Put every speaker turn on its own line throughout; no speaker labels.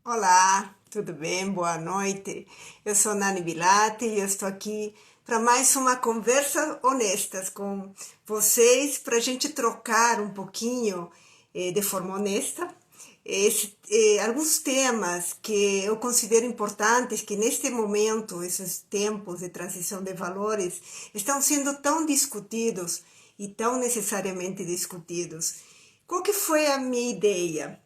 Olá, tudo bem? Boa noite. Eu sou Nani Bilati e eu estou aqui para mais uma conversa honestas com vocês, para a gente trocar um pouquinho, de forma honesta, alguns temas que eu considero importantes, que neste momento, esses tempos de transição de valores, estão sendo tão discutidos e tão necessariamente discutidos. Qual que foi a minha ideia?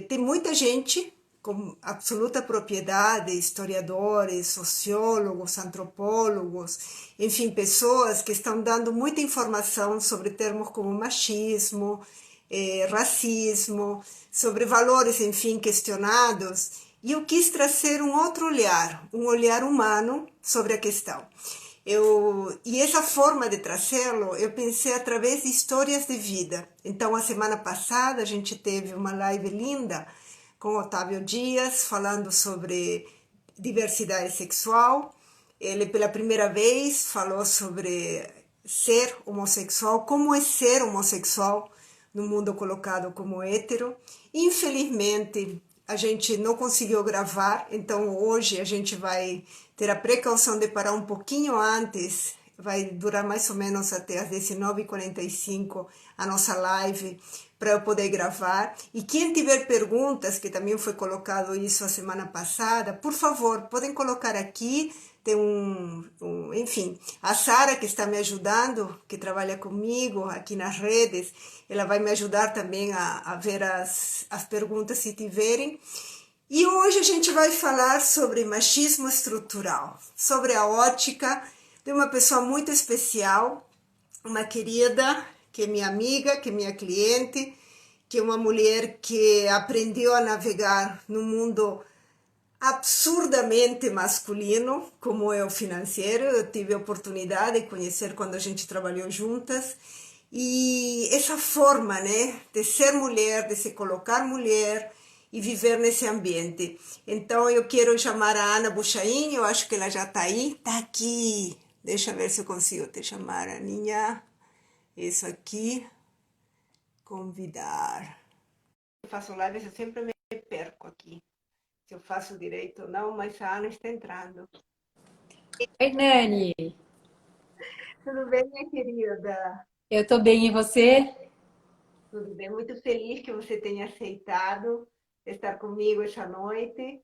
Tem muita gente com absoluta propriedade, historiadores, sociólogos, antropólogos, enfim, pessoas que estão dando muita informação sobre termos como machismo, racismo, sobre valores, enfim, questionados. E eu quis trazer um olhar humano sobre a questão. E essa forma de trazê-lo, eu pensei através de histórias de vida. Então, a semana passada, a gente teve uma live linda com Otávio Dias, falando sobre diversidade sexual. Ele, pela primeira vez, falou sobre ser homossexual, como é ser homossexual no mundo colocado como hétero. Infelizmente, a gente não conseguiu gravar, então hoje a gente vai ter a precaução de parar um pouquinho antes, vai durar mais ou menos até as 19h45 a nossa live, para eu poder gravar. E quem tiver perguntas, que também foi colocado isso a semana passada, por favor, podem colocar aqui. Tem enfim, a Sara que está me ajudando, que trabalha comigo aqui nas redes, ela vai me ajudar também a ver as perguntas se tiverem. E hoje a gente vai falar sobre machismo estrutural, sobre a ótica de uma pessoa muito especial, uma querida, que é minha amiga, que é minha cliente, que é uma mulher que aprendeu a navegar no mundo absurdamente masculino, como é o financeiro. Eu tive a oportunidade de conhecer quando a gente trabalhou juntas. E essa forma, né, de ser mulher, de se colocar mulher e viver nesse ambiente. Então eu quero chamar a Ana Buchain, eu acho que ela já está aí. Está aqui. Deixa eu ver se eu consigo te chamar, Aninha. Isso aqui. Convidar. Eu faço lives, eu sempre me perco aqui. Se eu faço direito ou não, mas a Ana está entrando.
Oi, Nani.
Tudo bem, minha querida?
Eu tô bem, e você?
Tudo bem? Muito feliz que você tenha aceitado estar comigo essa noite.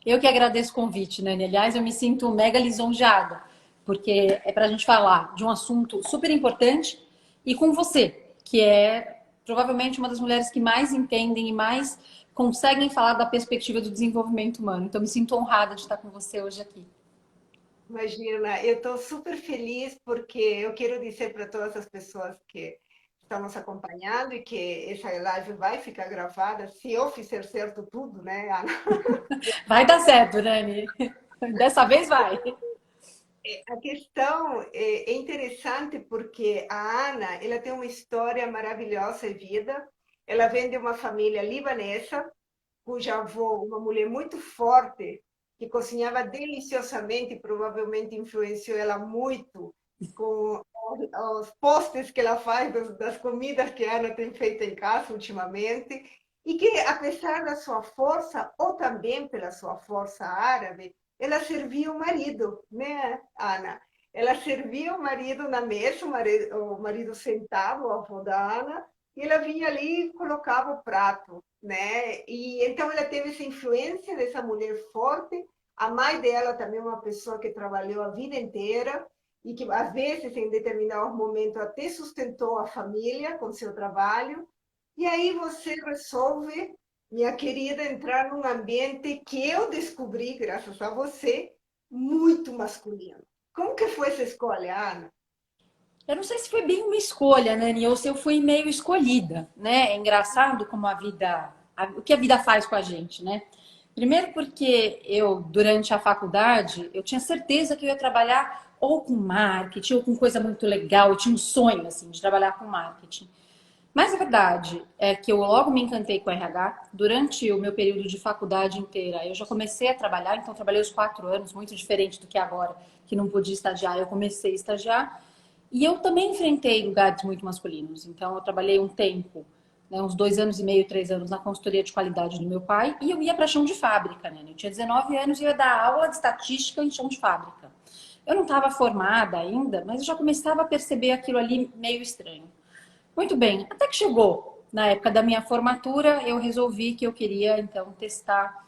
Eu que agradeço o convite, Nani. Aliás, eu me sinto mega lisonjeada, porque é para a gente falar de um assunto super importante e com você, que é provavelmente uma das mulheres que mais entendem e mais conseguem falar da perspectiva do desenvolvimento humano. Então, me sinto honrada de estar com você hoje aqui.
Imagina, eu estou super feliz porque eu quero dizer para todas as pessoas que estão nos acompanhando e que essa live vai ficar gravada, se eu fizer certo tudo, né, Ana?
Vai dar certo, Nani. Dessa vez vai.
A questão é interessante porque a Ana, ela tem uma história maravilhosa de vida. Ela vem de uma família libanesa, cuja avó, uma mulher muito forte, que cozinhava deliciosamente, provavelmente influenciou ela muito com os postes que ela faz das comidas que a Ana tem feito em casa ultimamente, e que, apesar da sua força, ou também pela sua força árabe, ela servia o marido, né, Ana? Ela servia o marido na mesa, o marido sentado, o avô da Ana, e ela vinha ali e colocava o prato, né? E então ela teve essa influência dessa mulher forte. A mãe dela também é uma pessoa que trabalhou a vida inteira e que às vezes em determinados momentos até sustentou a família com seu trabalho. E aí você resolve, minha querida, entrar num ambiente que eu descobri, graças a você, muito masculino. Como que foi essa escolha, Ana?
Eu não sei se foi bem uma escolha, Nani, ou se eu fui meio escolhida, né? É engraçado como o que a vida faz com a gente, né? Primeiro porque eu, durante a faculdade, eu tinha certeza que eu ia trabalhar ou com marketing ou com coisa muito legal. Eu tinha um sonho, assim, de trabalhar com marketing. Mas a verdade é que eu logo me encantei com RH. Durante o meu período de faculdade inteira, eu já comecei a trabalhar, então trabalhei os 4 anos, muito diferente do que agora, que não podia estagiar. Eu comecei a estagiar e eu também enfrentei lugares muito masculinos. Então, eu trabalhei um tempo né, uns 2 anos e meio, 3 anos na consultoria de qualidade do meu pai, e eu ia para chão de fábrica, né? Eu tinha 19 anos e eu ia dar aula de estatística em chão de fábrica. Eu não estava formada ainda, mas eu já começava a perceber aquilo ali meio estranho. Muito bem, até que chegou na época da minha formatura, eu resolvi que eu queria então testar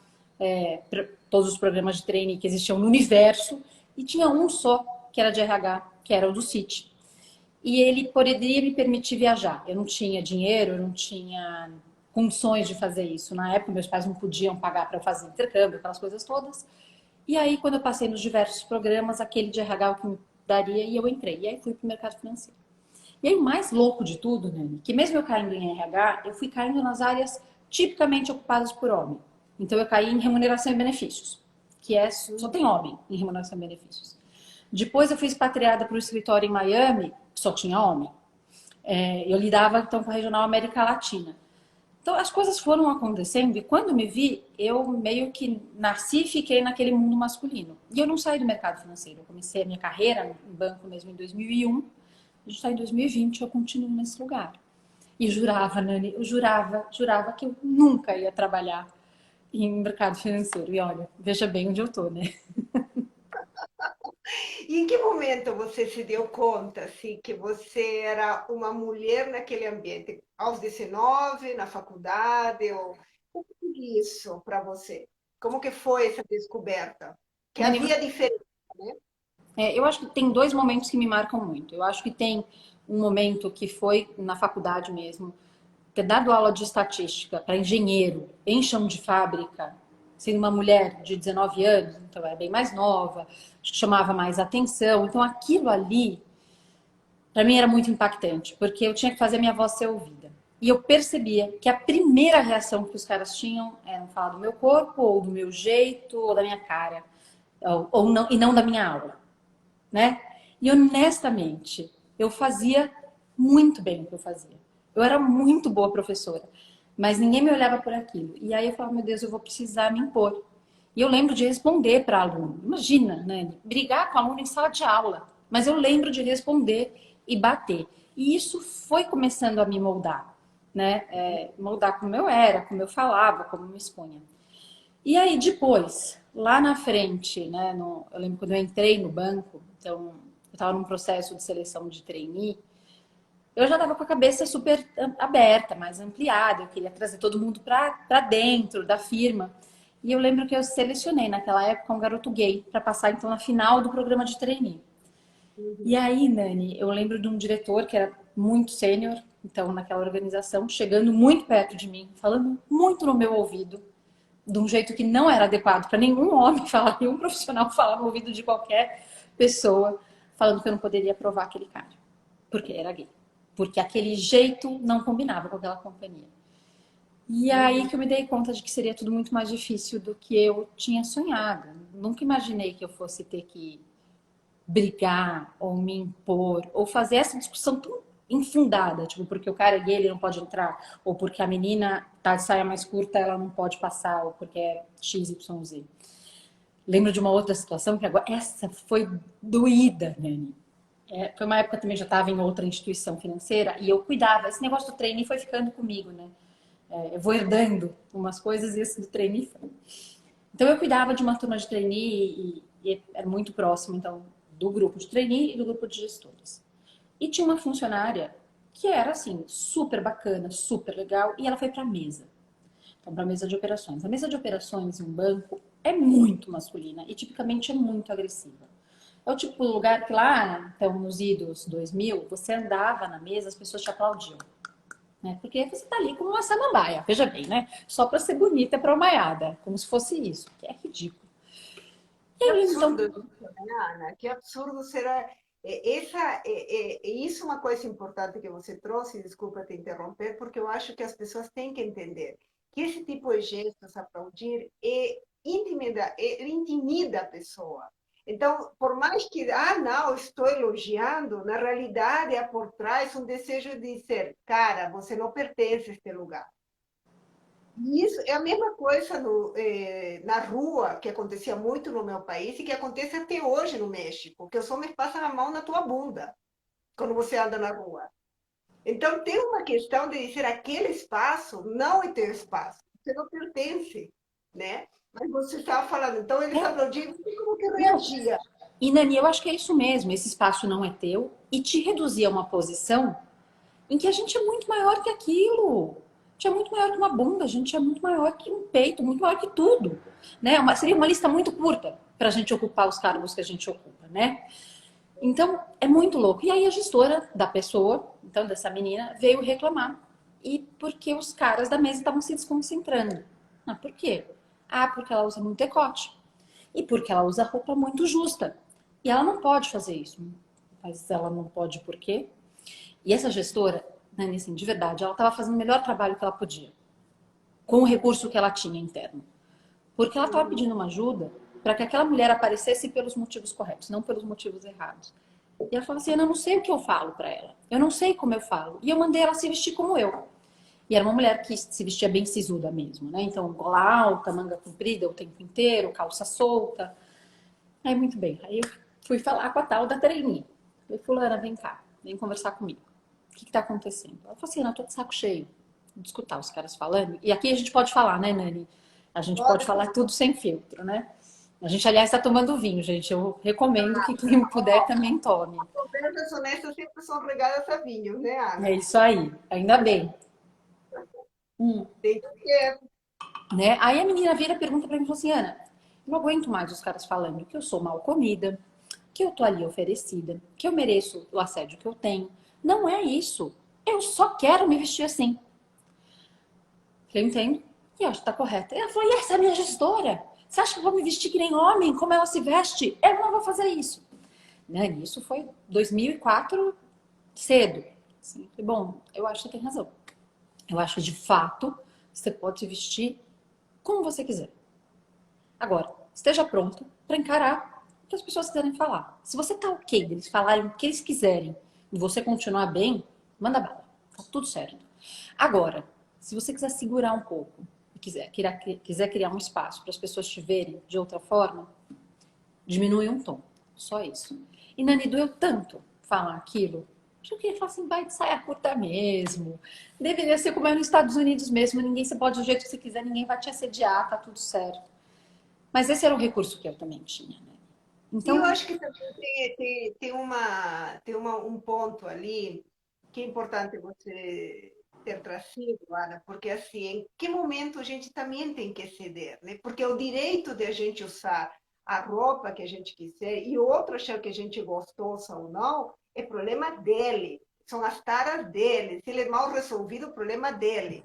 todos os programas de trainee que existiam no universo, e tinha um só que era de RH, que era o do CIT. E ele poderia me permitir viajar. Eu não tinha dinheiro, eu não tinha condições de fazer isso. Na época, meus pais não podiam pagar para eu fazer intercâmbio, aquelas coisas todas. E aí, quando eu passei nos diversos programas, aquele de RH que me daria, e eu entrei. E aí fui para o mercado financeiro. E aí, o mais louco de tudo, né, que mesmo eu caindo em RH, eu fui caindo nas áreas tipicamente ocupadas por homem. Então, eu caí em remuneração e benefícios, que é só tem homem em remuneração e benefícios. Depois, eu fui expatriada para o escritório em Miami, só tinha homem. Eu lidava, então, com a regional América Latina. Então, as coisas foram acontecendo e quando me vi, eu meio que nasci e fiquei naquele mundo masculino. E eu não saí do mercado financeiro. Eu comecei a minha carreira no banco mesmo em 2001. A gente está em 2020, eu continuo nesse lugar. E jurava, Nani, eu jurava que eu nunca ia trabalhar em mercado financeiro. E olha, veja bem onde eu tô, né?
E em que momento você se deu conta, assim, que você era uma mulher naquele ambiente? Aos 19, na faculdade, ou o que é isso para você? Como que foi essa descoberta? Que
Nani,
havia diferença, né?
eu acho que tem dois momentos que me marcam muito. Eu acho que tem um momento que foi na faculdade mesmo, ter dado aula de estatística para engenheiro em chão de fábrica, sendo uma mulher de 19 anos, então era bem mais nova, acho que chamava mais atenção. Então aquilo ali, para mim, era muito impactante, porque eu tinha que fazer minha voz ser ouvida. E eu percebia que a primeira reação que os caras tinham era falar do meu corpo, ou do meu jeito, ou da minha cara, ou não, e não da minha aula, né? E honestamente, eu fazia muito bem o que eu fazia. Eu era muito boa professora, mas ninguém me olhava por aquilo. E aí eu falava, meu Deus, eu vou precisar me impor. E eu lembro de responder para aluno. Imagina, né? Brigar com aluno em sala de aula. Mas eu lembro de responder e bater. E isso foi começando a me moldar, né? Moldar como eu era, como eu falava, como eu me expunha. E aí, depois, lá na frente, né, eu lembro quando eu entrei no banco, então eu estava num processo de seleção de trainee, eu já estava com a cabeça super aberta, mais ampliada, eu queria trazer todo mundo para dentro da firma. E eu lembro que eu selecionei naquela época um garoto gay para passar então na final do programa de trainee. E
Uhum.
aí, Nani, eu lembro de um diretor que era muito sênior, então naquela organização, chegando muito perto de mim, falando muito no meu ouvido, de um jeito que não era adequado para nenhum homem falar, nenhum profissional falar no ouvido de qualquer pessoa, falando que eu não poderia provar aquele cara, porque ele era gay. Porque aquele jeito não combinava com aquela companhia. E aí
Uhum.
que eu me dei conta de que seria tudo muito mais difícil do que eu tinha sonhado. Nunca imaginei que eu fosse ter que brigar ou me impor ou fazer essa discussão tão infundada, tipo, porque o cara é gay, ele não pode entrar, ou porque a menina tá de saia mais curta, ela não pode passar, ou porque é XYZ. Lembro de uma outra situação que agora, essa foi doída, Nani. Foi uma época também já estava em outra instituição financeira e eu cuidava. Esse negócio do trainee foi ficando comigo, né? Eu vou herdando umas coisas e esse do trainee foi. Então eu cuidava de uma turma de trainee e era muito próximo, então, do grupo de trainee e do grupo de gestores. E tinha uma funcionária que era assim, super bacana, super legal, e ela foi para a mesa. Então, para a mesa de operações. A mesa de operações em um banco é muito masculina e tipicamente é muito agressiva. É o tipo de lugar que lá, então, nos idos 2000, você andava na mesa, as pessoas te aplaudiam. Né? Porque você tá ali como uma samambaia, veja bem, né? Só para ser bonita para omaiada, como se fosse isso, que é ridículo. E
Que
aí, então,
absurdo isso, né, Ana? Que absurdo será. Isso é uma coisa importante que você trouxe, desculpa te interromper, porque eu acho que as pessoas têm que entender que esse tipo de gestos, aplaudir, intimida a pessoa. Então, por mais que, não, estou elogiando, na realidade há por trás um desejo de dizer, cara, você não pertence a este lugar. E isso é a mesma coisa na rua, que acontecia muito no meu país e que acontece até hoje no México, que os homens passam a mão na tua bunda quando você anda na rua. Então, tem uma questão de dizer aquele espaço não é teu espaço, você não pertence, né? Mas você estava falando, então eles
É,
aplaudiam, e como que
não.
reagia?
E Nani, eu acho que é isso mesmo, esse espaço não é teu e te reduzir a uma posição em que a gente é muito maior que aquilo. A gente é muito maior que uma bunda, a gente é muito maior que um peito, muito maior que tudo. Né? Seria uma lista muito curta para a gente ocupar os cargos que a gente ocupa, né? Então, é muito louco. E aí a gestora da pessoa, então dessa menina, veio reclamar. E porque os caras da mesa estavam se desconcentrando. Ah, por quê? Ah, porque ela usa muito decote. E porque ela usa roupa muito justa. E ela não pode fazer isso. Mas ela não pode por quê? E essa gestora, Nani, assim, de verdade, ela estava fazendo o melhor trabalho que ela podia, com o recurso que ela tinha interno. Porque ela estava
Uhum.
pedindo uma ajuda para que aquela mulher aparecesse pelos motivos corretos, não pelos motivos errados. E ela falou assim: eu não sei o que eu falo para ela. Eu não sei como eu falo. E eu mandei ela se vestir como eu. E era uma mulher que se vestia bem sisuda mesmo, né? Então, gola alta, manga comprida o tempo inteiro, calça solta. Aí, muito bem. Aí eu fui falar com a tal da treininha. Falei, fulana, vem cá, vem conversar comigo. O que tá acontecendo? Ela falou assim, eu tô de saco cheio de escutar os caras falando. E aqui a gente pode falar, né, Nani? A gente pode
Pode
falar
falar.
tudo sem filtro, né? A gente, aliás, está tomando vinho, gente. Eu recomendo que quem puder também tome.
Conversas honestas sempre são regadas a vinho, né,
É
Ana?
isso aí, ainda bem. Hum.
Tem que ter.
Né? Aí a menina vira e pergunta pra mim, falou assim, Ana, eu não aguento mais os caras falando que eu sou mal comida, que eu tô ali oferecida, que eu mereço o assédio que eu tenho. Não é isso. Eu só quero me vestir assim. Eu entendo. E eu acho que tá correta. Ela falou, e essa é a minha gestora? Você acha que eu vou me vestir que nem homem, como ela se veste? Eu não vou fazer isso. Né? Isso foi 2004, cedo. Assim, bom, eu acho que você tem razão. Eu acho que, de fato, você pode se vestir como você quiser. Agora, esteja pronto para encarar o que as pessoas quiserem falar. Se você tá ok deles falarem o que eles quiserem e você continuar bem, manda bala. Tá tudo certo. Agora, se você quiser segurar um pouco e quiser criar um espaço para as pessoas te verem de outra forma, diminui um tom. Só isso. E Nani, doeu tanto falar aquilo. Que eu queria falar assim, vai de saia curta mesmo. Deveria ser como é nos Estados Unidos mesmo. Ninguém, você pode do jeito que você quiser, ninguém vai te assediar, tá tudo certo. Mas esse era o recurso que eu também tinha, né?
E eu
Então,
acho que também um ponto ali que é importante você ter trazido, Ana, porque assim, em que momento a gente também tem que ceder, né? Porque o direito de a gente usar a roupa que a gente quiser e o outro achar que a gente gostosa ou não, é problema dele. São as taras dele. Se ele é mal resolvido, o problema dele.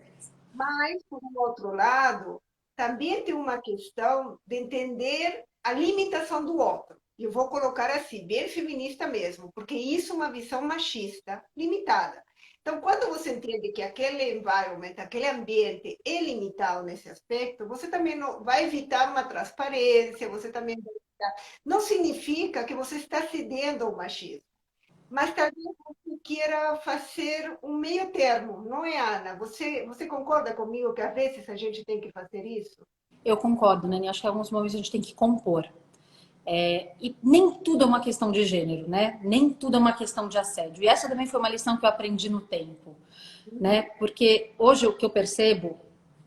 Mas, por um outro lado, também tem uma questão de entender a limitação do outro. Eu vou colocar assim, bem feminista mesmo, porque isso é uma visão machista limitada. Então, quando você entende que aquele environment, aquele ambiente é limitado nesse aspecto, você também não, vai evitar uma transparência, você também vai evitar. Não significa que você está cedendo ao machismo. Mas talvez você queira fazer um meio termo, não é, Ana? Você concorda comigo que às vezes a gente tem que fazer isso?
eu concordo, né? Acho que em alguns momentos a gente tem que compor. E nem tudo é uma questão de gênero, né? Nem tudo é uma questão de assédio. E essa também foi uma lição que eu aprendi no tempo, né? Porque hoje o que eu percebo,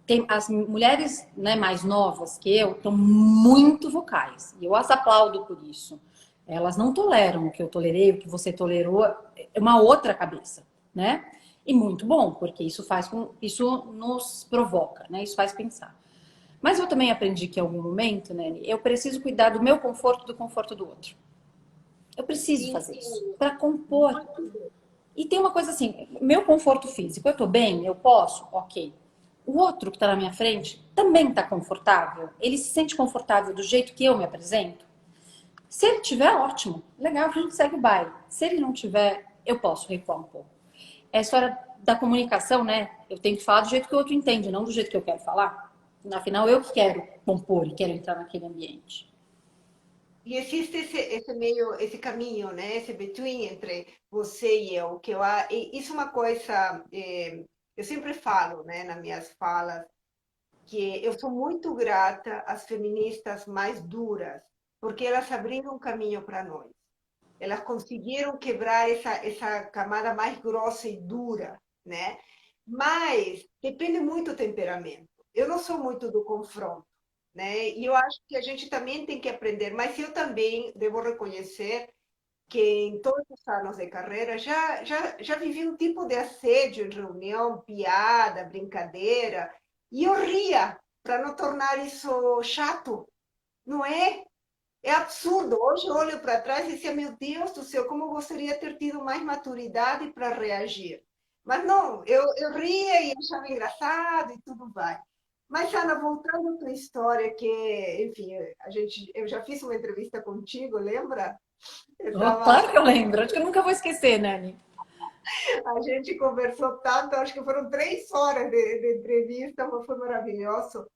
tem as mulheres, né, mais novas que eu estão muito vocais. E eu as aplaudo por isso. Elas não toleram o que eu tolerei, o que você tolerou, é uma outra cabeça, né? E muito bom, porque isso nos provoca, né? Isso faz pensar. Mas eu também aprendi que em algum momento, né, eu preciso cuidar do meu conforto e do conforto do outro. Eu preciso fazer isso
Isso,
para compor.
muito bem.
E tem uma coisa assim, meu conforto físico, eu tô bem, eu posso, ok. O outro que está na minha frente também está confortável. Ele se sente confortável do jeito que eu me apresento. Se ele tiver, ótimo, legal, a gente segue o baile. Se ele não tiver, eu posso recuar um pouco. É a história da comunicação, né? Eu tenho que falar do jeito que o outro entende, não do jeito que eu quero falar. Afinal, eu que quero compor e quero entrar naquele ambiente.
E existe esse meio, esse caminho, né? Esse between entre você e eu, e isso é uma coisa, eu sempre falo, né, nas minhas falas, que eu sou muito grata às feministas mais duras, porque elas abriram um caminho para nós. elas conseguiram quebrar essa camada mais grossa e dura, né? Mas depende muito do temperamento. Eu não sou muito do confronto, né? E eu acho que a gente também tem que aprender, mas eu também devo reconhecer que em todos os anos de carreira já vivi um tipo de assédio em reunião, piada, brincadeira, e eu ria para não tornar isso chato, não é? É absurdo. Hoje eu olho para trás e dizia, meu Deus do céu, como eu gostaria de ter tido mais maturidade para reagir. Mas não, eu ria e achava engraçado e tudo vai. Mas, Ana, voltando à tua história, que, enfim, eu já fiz uma entrevista contigo, lembra? Eu
Oh,
tava,
claro que eu lembro. Acho que eu nunca vou esquecer, Nani.
a gente conversou tanto, acho que foram 3 horas de entrevista, mas foi maravilhoso.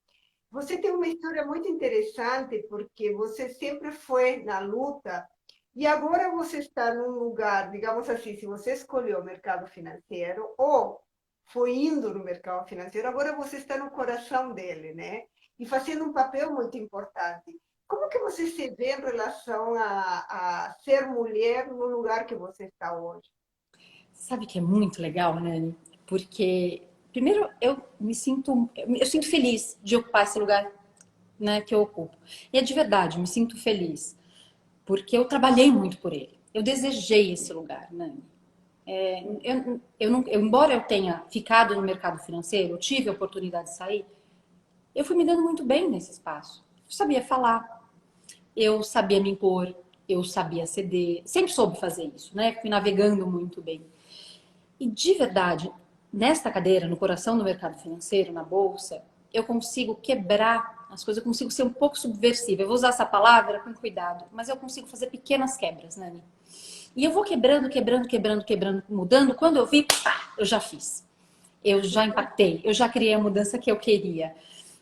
Você tem uma história muito interessante, porque você sempre foi na luta e agora você está num lugar, digamos assim, se você escolheu o mercado financeiro ou foi indo no mercado financeiro, agora você está no coração dele, né? E fazendo um papel muito importante. Como que você se vê em relação a ser mulher no lugar que você está hoje?
Sabe que é muito legal, Nani? Porque, primeiro, eu sinto feliz de ocupar esse lugar, né, que eu ocupo. E é de verdade, eu me sinto feliz, porque eu trabalhei muito por ele. Eu desejei esse lugar, Nani. Embora eu tenha ficado no mercado financeiro, eu tive a oportunidade de sair, eu fui me dando muito bem nesse espaço. Eu sabia falar, eu sabia me impor, eu sabia ceder, sempre soube fazer isso, né? Fui navegando muito bem. E de verdade, nesta cadeira, no coração do mercado financeiro, na bolsa, eu consigo quebrar as coisas, eu consigo ser um pouco subversiva. Eu vou usar essa palavra com cuidado, mas eu consigo fazer pequenas quebras, Nani. E eu vou quebrando, quebrando, quebrando, quebrando, mudando. Quando eu vi, pá, eu já fiz. Eu já impactei, eu já criei a mudança que eu queria.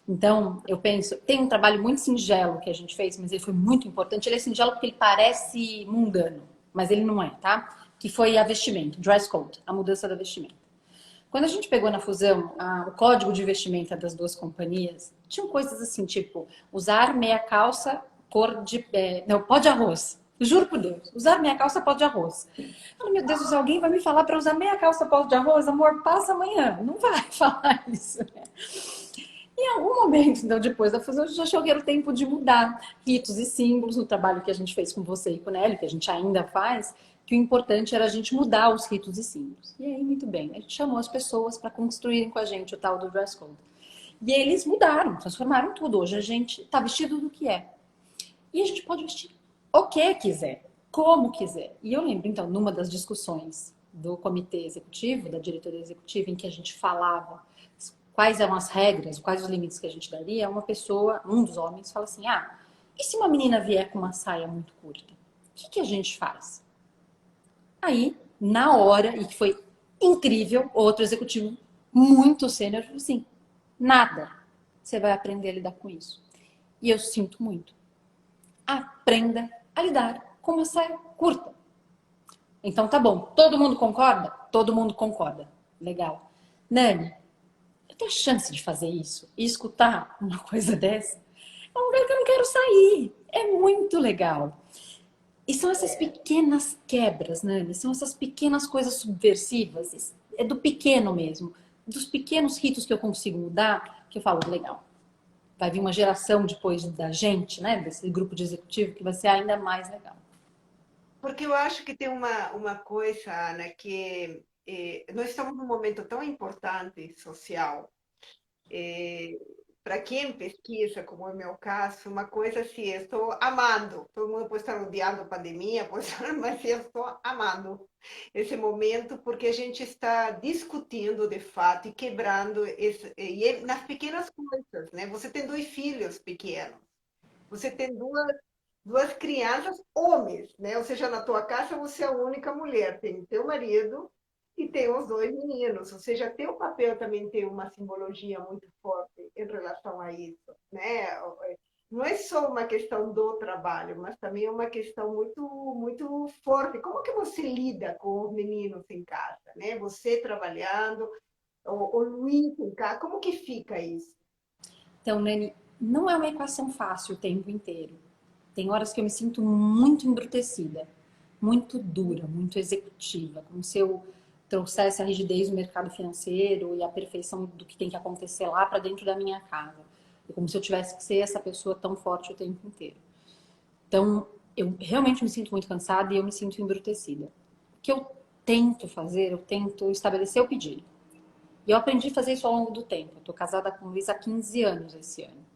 Então, eu penso, tem um trabalho muito singelo que a gente fez, mas ele foi muito importante. Ele é singelo porque ele parece mundano, mas ele não é, tá? Que foi a vestimento, dress code, a mudança da vestimenta. Quando a gente pegou na fusão o código de vestimenta das duas companhias, tinham coisas assim, tipo, usar meia calça cor de. Não, pó de arroz. Juro por Deus, usar meia calça pó de arroz. Falei, meu Deus, alguém vai me falar para usar meia calça pó de arroz? Amor, passa amanhã. Não vai falar isso, né? Em algum momento, então, depois da fusão, a gente achou que era o tempo de mudar ritos e símbolos no trabalho que a gente fez com você e com o Nélio, que a gente ainda faz, que o importante era a gente mudar os ritos e símbolos. E aí, muito bem, a gente chamou as pessoas para construírem com a gente o tal do dress code. E eles mudaram, transformaram tudo. Hoje a gente está vestido do que é. E a gente pode vestir o que quiser, como quiser. E eu lembro, então, numa das discussões do comitê executivo, da diretoria executiva, em que a gente falava quais eram as regras, quais os limites que a gente daria, uma pessoa, um dos homens, fala assim: ah, e se uma menina vier com uma saia muito curta? O que, que a gente faz? Aí, na hora, e que foi incrível, outro executivo muito sênior falou assim: nada. Você vai aprender a lidar com isso. E eu sinto muito. Aprenda a lidar com uma saia curta. Então tá bom. Todo mundo concorda? Todo mundo concorda. Legal. Nani, eu tenho a chance de fazer isso e escutar uma coisa dessa. É um lugar que eu não quero sair. É muito legal. E são essas pequenas quebras, Nani, são essas pequenas coisas subversivas. É do pequeno mesmo. Dos pequenos ritos que eu consigo mudar, que eu falo, legal. Vai vir uma geração depois da gente, né? Desse grupo de executivo, que vai ser ainda mais legal.
Porque eu acho que tem uma coisa, Ana, que nós estamos num momento tão importante social. Para quem pesquisa, como é o meu caso, uma coisa assim, eu estou amando. Todo mundo pode estar odiando a pandemia, pode estar, mas eu estou amando esse momento porque a gente está discutindo de fato e quebrando nas pequenas coisas, né? Você tem 2 filhos pequenos, você tem duas crianças homens, né? Ou seja, na tua casa você é a única mulher, tem teu marido e tem os 2 meninos. Ou seja, teu papel também tem uma simbologia muito forte em relação a isso, né? Não é só uma questão do trabalho, mas também é uma questão muito muito forte. Como que você lida com os meninos em casa, né? Você trabalhando, o Luiz em casa, como que fica isso?
Então, Nani, não é uma equação fácil o tempo inteiro. Tem horas que eu me sinto muito embrutecida. muito dura, muito executiva, como se eu trouxesse a rigidez do mercado financeiro e a perfeição do que tem que acontecer lá para dentro da minha casa. É como se eu tivesse que ser essa pessoa tão forte o tempo inteiro. Então, eu realmente me sinto muito cansada e eu me sinto embrutecida. O que eu tento fazer, eu tento estabelecer o pedido. E eu aprendi a fazer isso ao longo do tempo. Eu tô casada com o Luiz há 15 anos esse ano.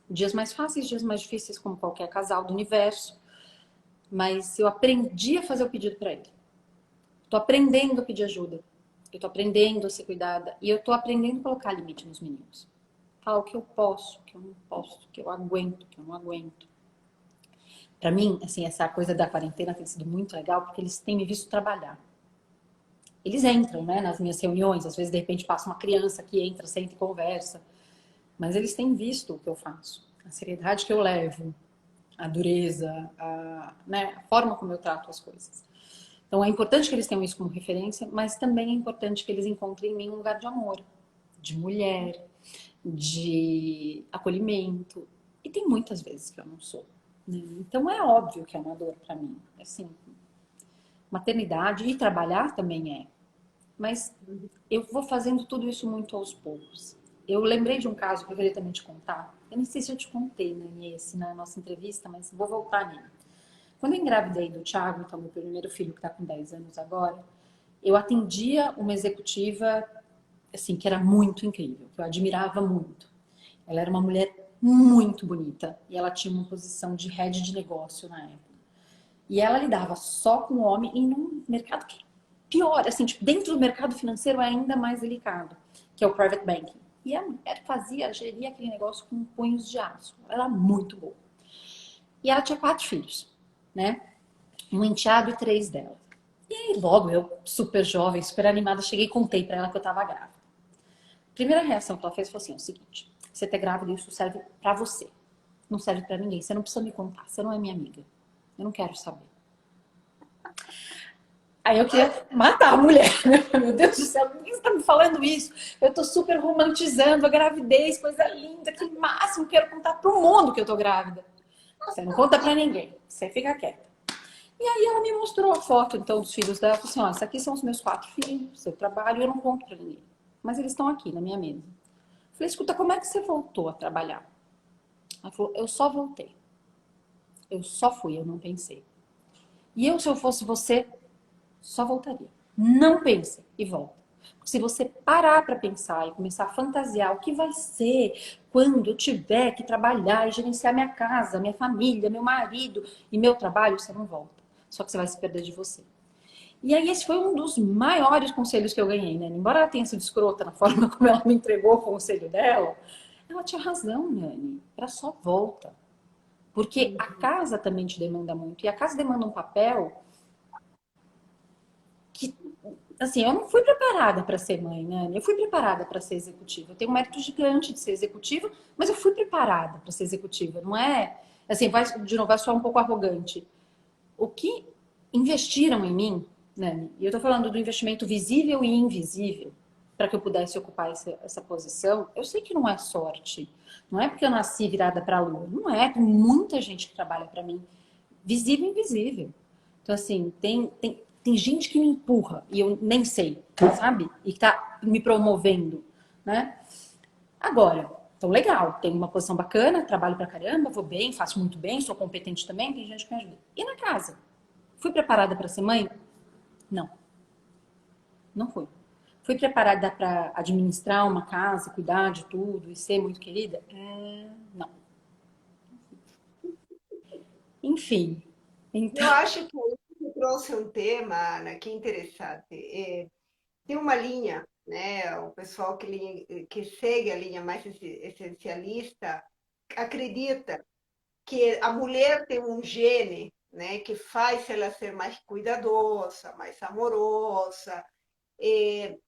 Dias mais fáceis, dias mais difíceis, como qualquer casal do universo. Mas eu aprendi a fazer o pedido para ele. Tô aprendendo a pedir ajuda. Eu tô aprendendo a ser cuidada. E eu tô aprendendo a colocar limite nos meninos. Falar o que eu posso, o que eu não posso, o que eu aguento, o que eu não aguento. Para mim, assim, essa coisa da quarentena tem sido muito legal porque eles têm me visto trabalhar. Eles entram, né, nas minhas reuniões, às vezes de repente passa uma criança que entra, senta e conversa, mas eles têm visto o que eu faço, a seriedade que eu levo, a dureza, né, a forma como eu trato as coisas. Então é importante que eles tenham isso como referência, mas também é importante que eles encontrem em mim um lugar de amor, de mulher, de acolhimento. E tem muitas vezes que eu não sou. Né? Então é óbvio que é uma dor para mim. Assim, maternidade e trabalhar também é. Mas eu vou fazendo tudo isso muito aos poucos. Eu lembrei de um caso que eu queria também te contar. Eu não sei se eu te contei, né, esse na nossa entrevista, mas vou voltar nele. Quando eu engravidei do Thiago, então meu primeiro filho que está com 10 anos agora, eu atendia uma executiva assim que era muito incrível, que eu admirava muito. Ela era uma mulher muito bonita e ela tinha uma posição de head de negócio na época. E ela lidava só com o homem e num mercado que pior, assim, tipo, dentro do mercado financeiro é ainda mais delicado, que é o private banking. E a mulher geria aquele negócio com punhos de aço. Ela era muito boa. E ela tinha 4 filhos, né? Um enteado e 3 dela. E aí, logo, eu, super jovem, super animada, cheguei e contei pra ela que eu tava grávida. A primeira reação que ela fez foi assim, o seguinte, você tá grávida, isso serve pra você. Não serve pra ninguém, você não precisa me contar, você não é minha amiga. Eu não quero saber. Aí eu queria matar a mulher. Meu Deus do céu, por que você tá me falando isso? Eu tô super romantizando a gravidez, coisa linda, que máximo, quero contar pro mundo que eu tô grávida. Você não conta pra ninguém, você fica quieta. E aí ela me mostrou a foto, então, dos filhos dela. Falou assim, ó, esses aqui são os meus 4 filhos, eu trabalho, eu não conto pra ninguém. Mas eles estão aqui na minha mesa. Eu falei, escuta, como é que você voltou a trabalhar? Ela falou, eu só voltei. Eu só fui, eu não pensei. E eu, se eu fosse você, só voltaria. Não pense e volta. Se você parar para pensar e começar a fantasiar o que vai ser quando eu tiver que trabalhar e gerenciar minha casa, minha família, meu marido e meu trabalho, você não volta. Só que você vai se perder de você. E aí esse foi um dos maiores conselhos que eu ganhei, né? Embora ela tenha sido escrota na forma como ela me entregou o conselho dela, ela tinha razão, Nani. Era só volta. Porque a casa também te demanda muito. E a casa demanda um papel que, assim, eu não fui preparada para ser mãe, né? Eu fui preparada para ser executiva. Eu tenho um mérito gigante de ser executiva, mas eu fui preparada para ser executiva. Não é, assim, vai, de novo, vai soar um pouco arrogante. O que investiram em mim, né? E eu tô falando do investimento visível e invisível para que eu pudesse ocupar essa posição. Eu sei que não é sorte. Não é porque eu nasci virada para a lua. Não é. Tem muita gente que trabalha para mim, visível e invisível. Então, assim, tem gente que me empurra e eu nem sei, sabe? E que tá me promovendo, né? Agora, então legal, tenho uma posição bacana, trabalho pra caramba, vou bem, faço muito bem, sou competente também, tem gente que me ajuda. E na casa? Fui preparada para ser mãe? Não, não fui. Fui preparada para administrar uma casa, cuidar de tudo e ser muito querida? Não. Enfim.
Eu
Então,
acho que você trouxe um tema, Ana, que é interessante. Tem uma linha, né? O pessoal que segue a linha mais essencialista acredita que a mulher tem um gene, né, que faz ela ser mais cuidadosa, mais amorosa.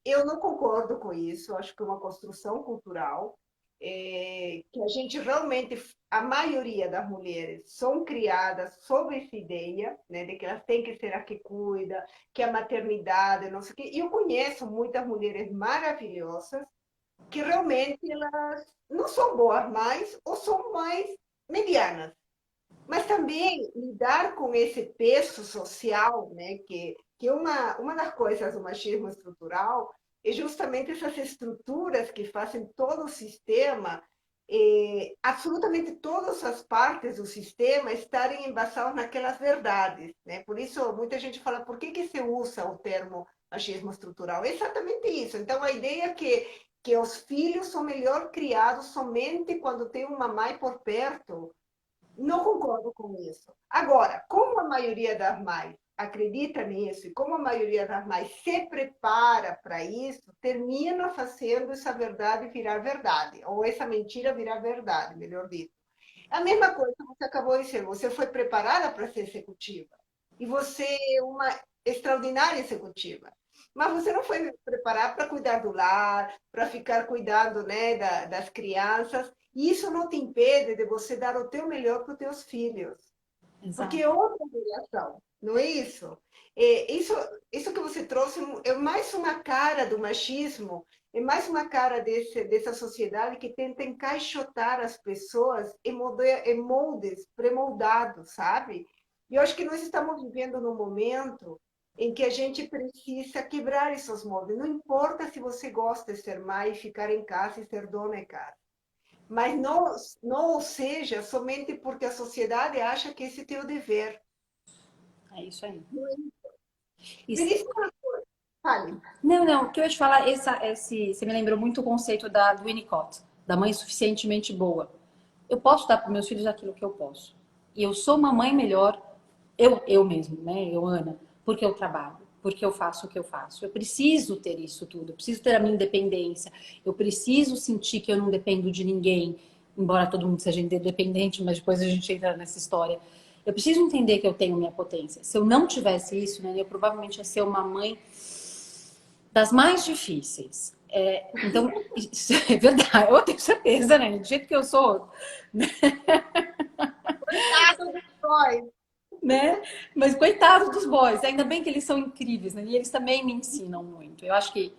Eu não concordo com isso, acho que é uma construção cultural, que a gente realmente, a maioria das mulheres são criadas sob essa ideia, né, de que elas têm que ser a que cuida, que a maternidade, não sei o quê. E eu conheço muitas mulheres maravilhosas que realmente elas não são boas mais ou são mais medianas. Mas também lidar com esse peso social, né, que uma das coisas do machismo estrutural é justamente essas estruturas que fazem todo o sistema, absolutamente todas as partes do sistema estarem embasadas naquelas verdades, né? Por isso, muita gente fala, por que se usa o termo machismo estrutural? É exatamente isso. Então, a ideia é que os filhos são melhor criados somente quando tem uma mãe por perto, não concordo com isso. Agora, como a maioria das mães acredita nisso e como a maioria das mães se prepara para isso, termina fazendo essa verdade virar verdade, ou essa mentira virar verdade, melhor dito. É a mesma coisa que você acabou de dizer, você foi preparada para ser executiva e você é uma extraordinária executiva. Mas você não foi preparada para cuidar do lar, para ficar cuidando, né, das crianças. E isso não te impede de você dar o teu melhor para os teus filhos. Porque é
Exato.
outra geração, não é isso? É, isso que você trouxe é mais uma cara do machismo, é mais uma cara dessa sociedade que tenta encaixotar as pessoas em moldes pré-moldados, sabe? E eu acho que nós estamos vivendo num momento em que a gente precisa quebrar esses moldes. Não importa se você gosta de ser mãe, ficar em casa e ser dona de casa. Mas não seja somente porque a sociedade acha que esse é teu dever.
É isso aí.
Me
Isso.
diz uma coisa, fale.
Não, não, o que eu ia te falar, você me lembrou muito o conceito do Winnicott, da mãe suficientemente boa. Eu posso dar para meus filhos aquilo que eu posso. E eu sou uma mãe melhor, eu mesmo, né? Eu, Ana, porque eu trabalho, porque eu faço o que eu faço. Eu preciso ter isso tudo, eu preciso ter a minha independência, eu preciso sentir que eu não dependo de ninguém, embora todo mundo seja independente, mas depois a gente entra nessa história. Eu preciso entender que eu tenho minha potência. Se eu não tivesse isso, né, eu provavelmente ia ser uma mãe das mais difíceis. Então, isso é verdade, eu tenho certeza, né? Do jeito que eu sou,
Coitado dos dois.
né? Mas coitado dos boys, ainda bem que eles são incríveis, né? E eles também me ensinam muito. Eu acho que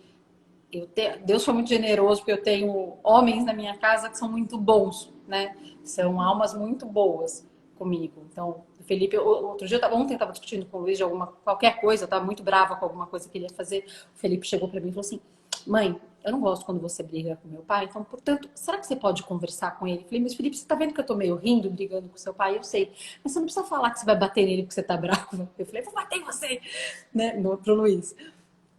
Deus foi muito generoso, porque eu tenho homens na minha casa que são muito bons, né? São almas muito boas comigo. Então, o Felipe, outro dia, ontem eu estava discutindo com o Luiz de qualquer coisa, eu estava muito brava com alguma coisa que ele ia fazer. O Felipe chegou para mim e falou assim: Mãe, eu não gosto quando você briga com meu pai, então, portanto, será que você pode conversar com ele? Eu falei, mas Felipe, você tá vendo que eu tô meio rindo, brigando com seu pai? Eu sei, mas você não precisa falar que você vai bater nele porque você tá brava. Eu falei, vou bater em você, né? Pro Luiz.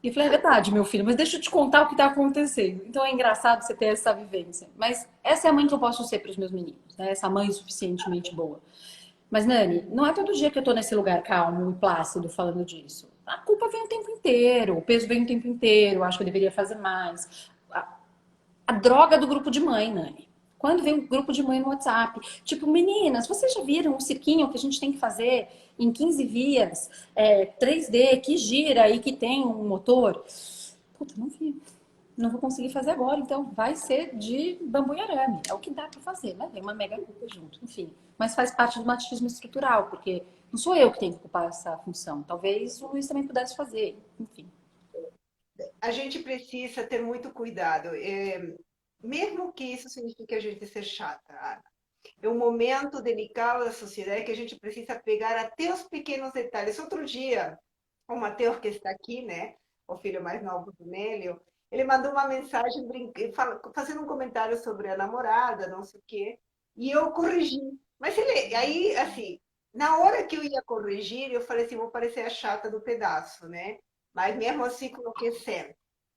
E eu falei, é verdade, meu filho, mas deixa eu te contar o que está acontecendo. Então é engraçado você ter essa vivência. Mas essa é a mãe que eu posso ser para os meus meninos, né? Essa mãe suficientemente boa. Mas, Nani, não é todo dia que eu tô nesse lugar calmo e plácido falando disso. A culpa vem o tempo inteiro, o peso vem o tempo inteiro, eu acho que eu deveria fazer mais. A droga do grupo de mãe, Nani. Quando vem um grupo de mãe no WhatsApp, tipo, meninas, vocês já viram um cirquinho que a gente tem que fazer em 15 vias, 3D, que gira e que tem um motor? Puta, não vi. Não vou conseguir fazer agora, então vai ser de bambu e arame. É o que dá para fazer, mas vem uma mega culpa junto, enfim. Mas faz parte do machismo estrutural, porque não sou eu que tenho que ocupar essa função. Talvez o Luiz também pudesse fazer, enfim.
A gente precisa ter muito cuidado. Mesmo que isso signifique a gente ser chata. É um momento delicado da sociedade que a gente precisa pegar até os pequenos detalhes. Outro dia, o Matheus, que está aqui, né? O filho mais novo do Nélio, ele mandou uma mensagem fazendo um comentário sobre a namorada, não sei o quê, e eu corrigi. Mas ele, aí, assim, na hora que eu ia corrigir, eu falei assim, vou parecer a chata do pedaço, né? Mas mesmo assim coloquei sempre.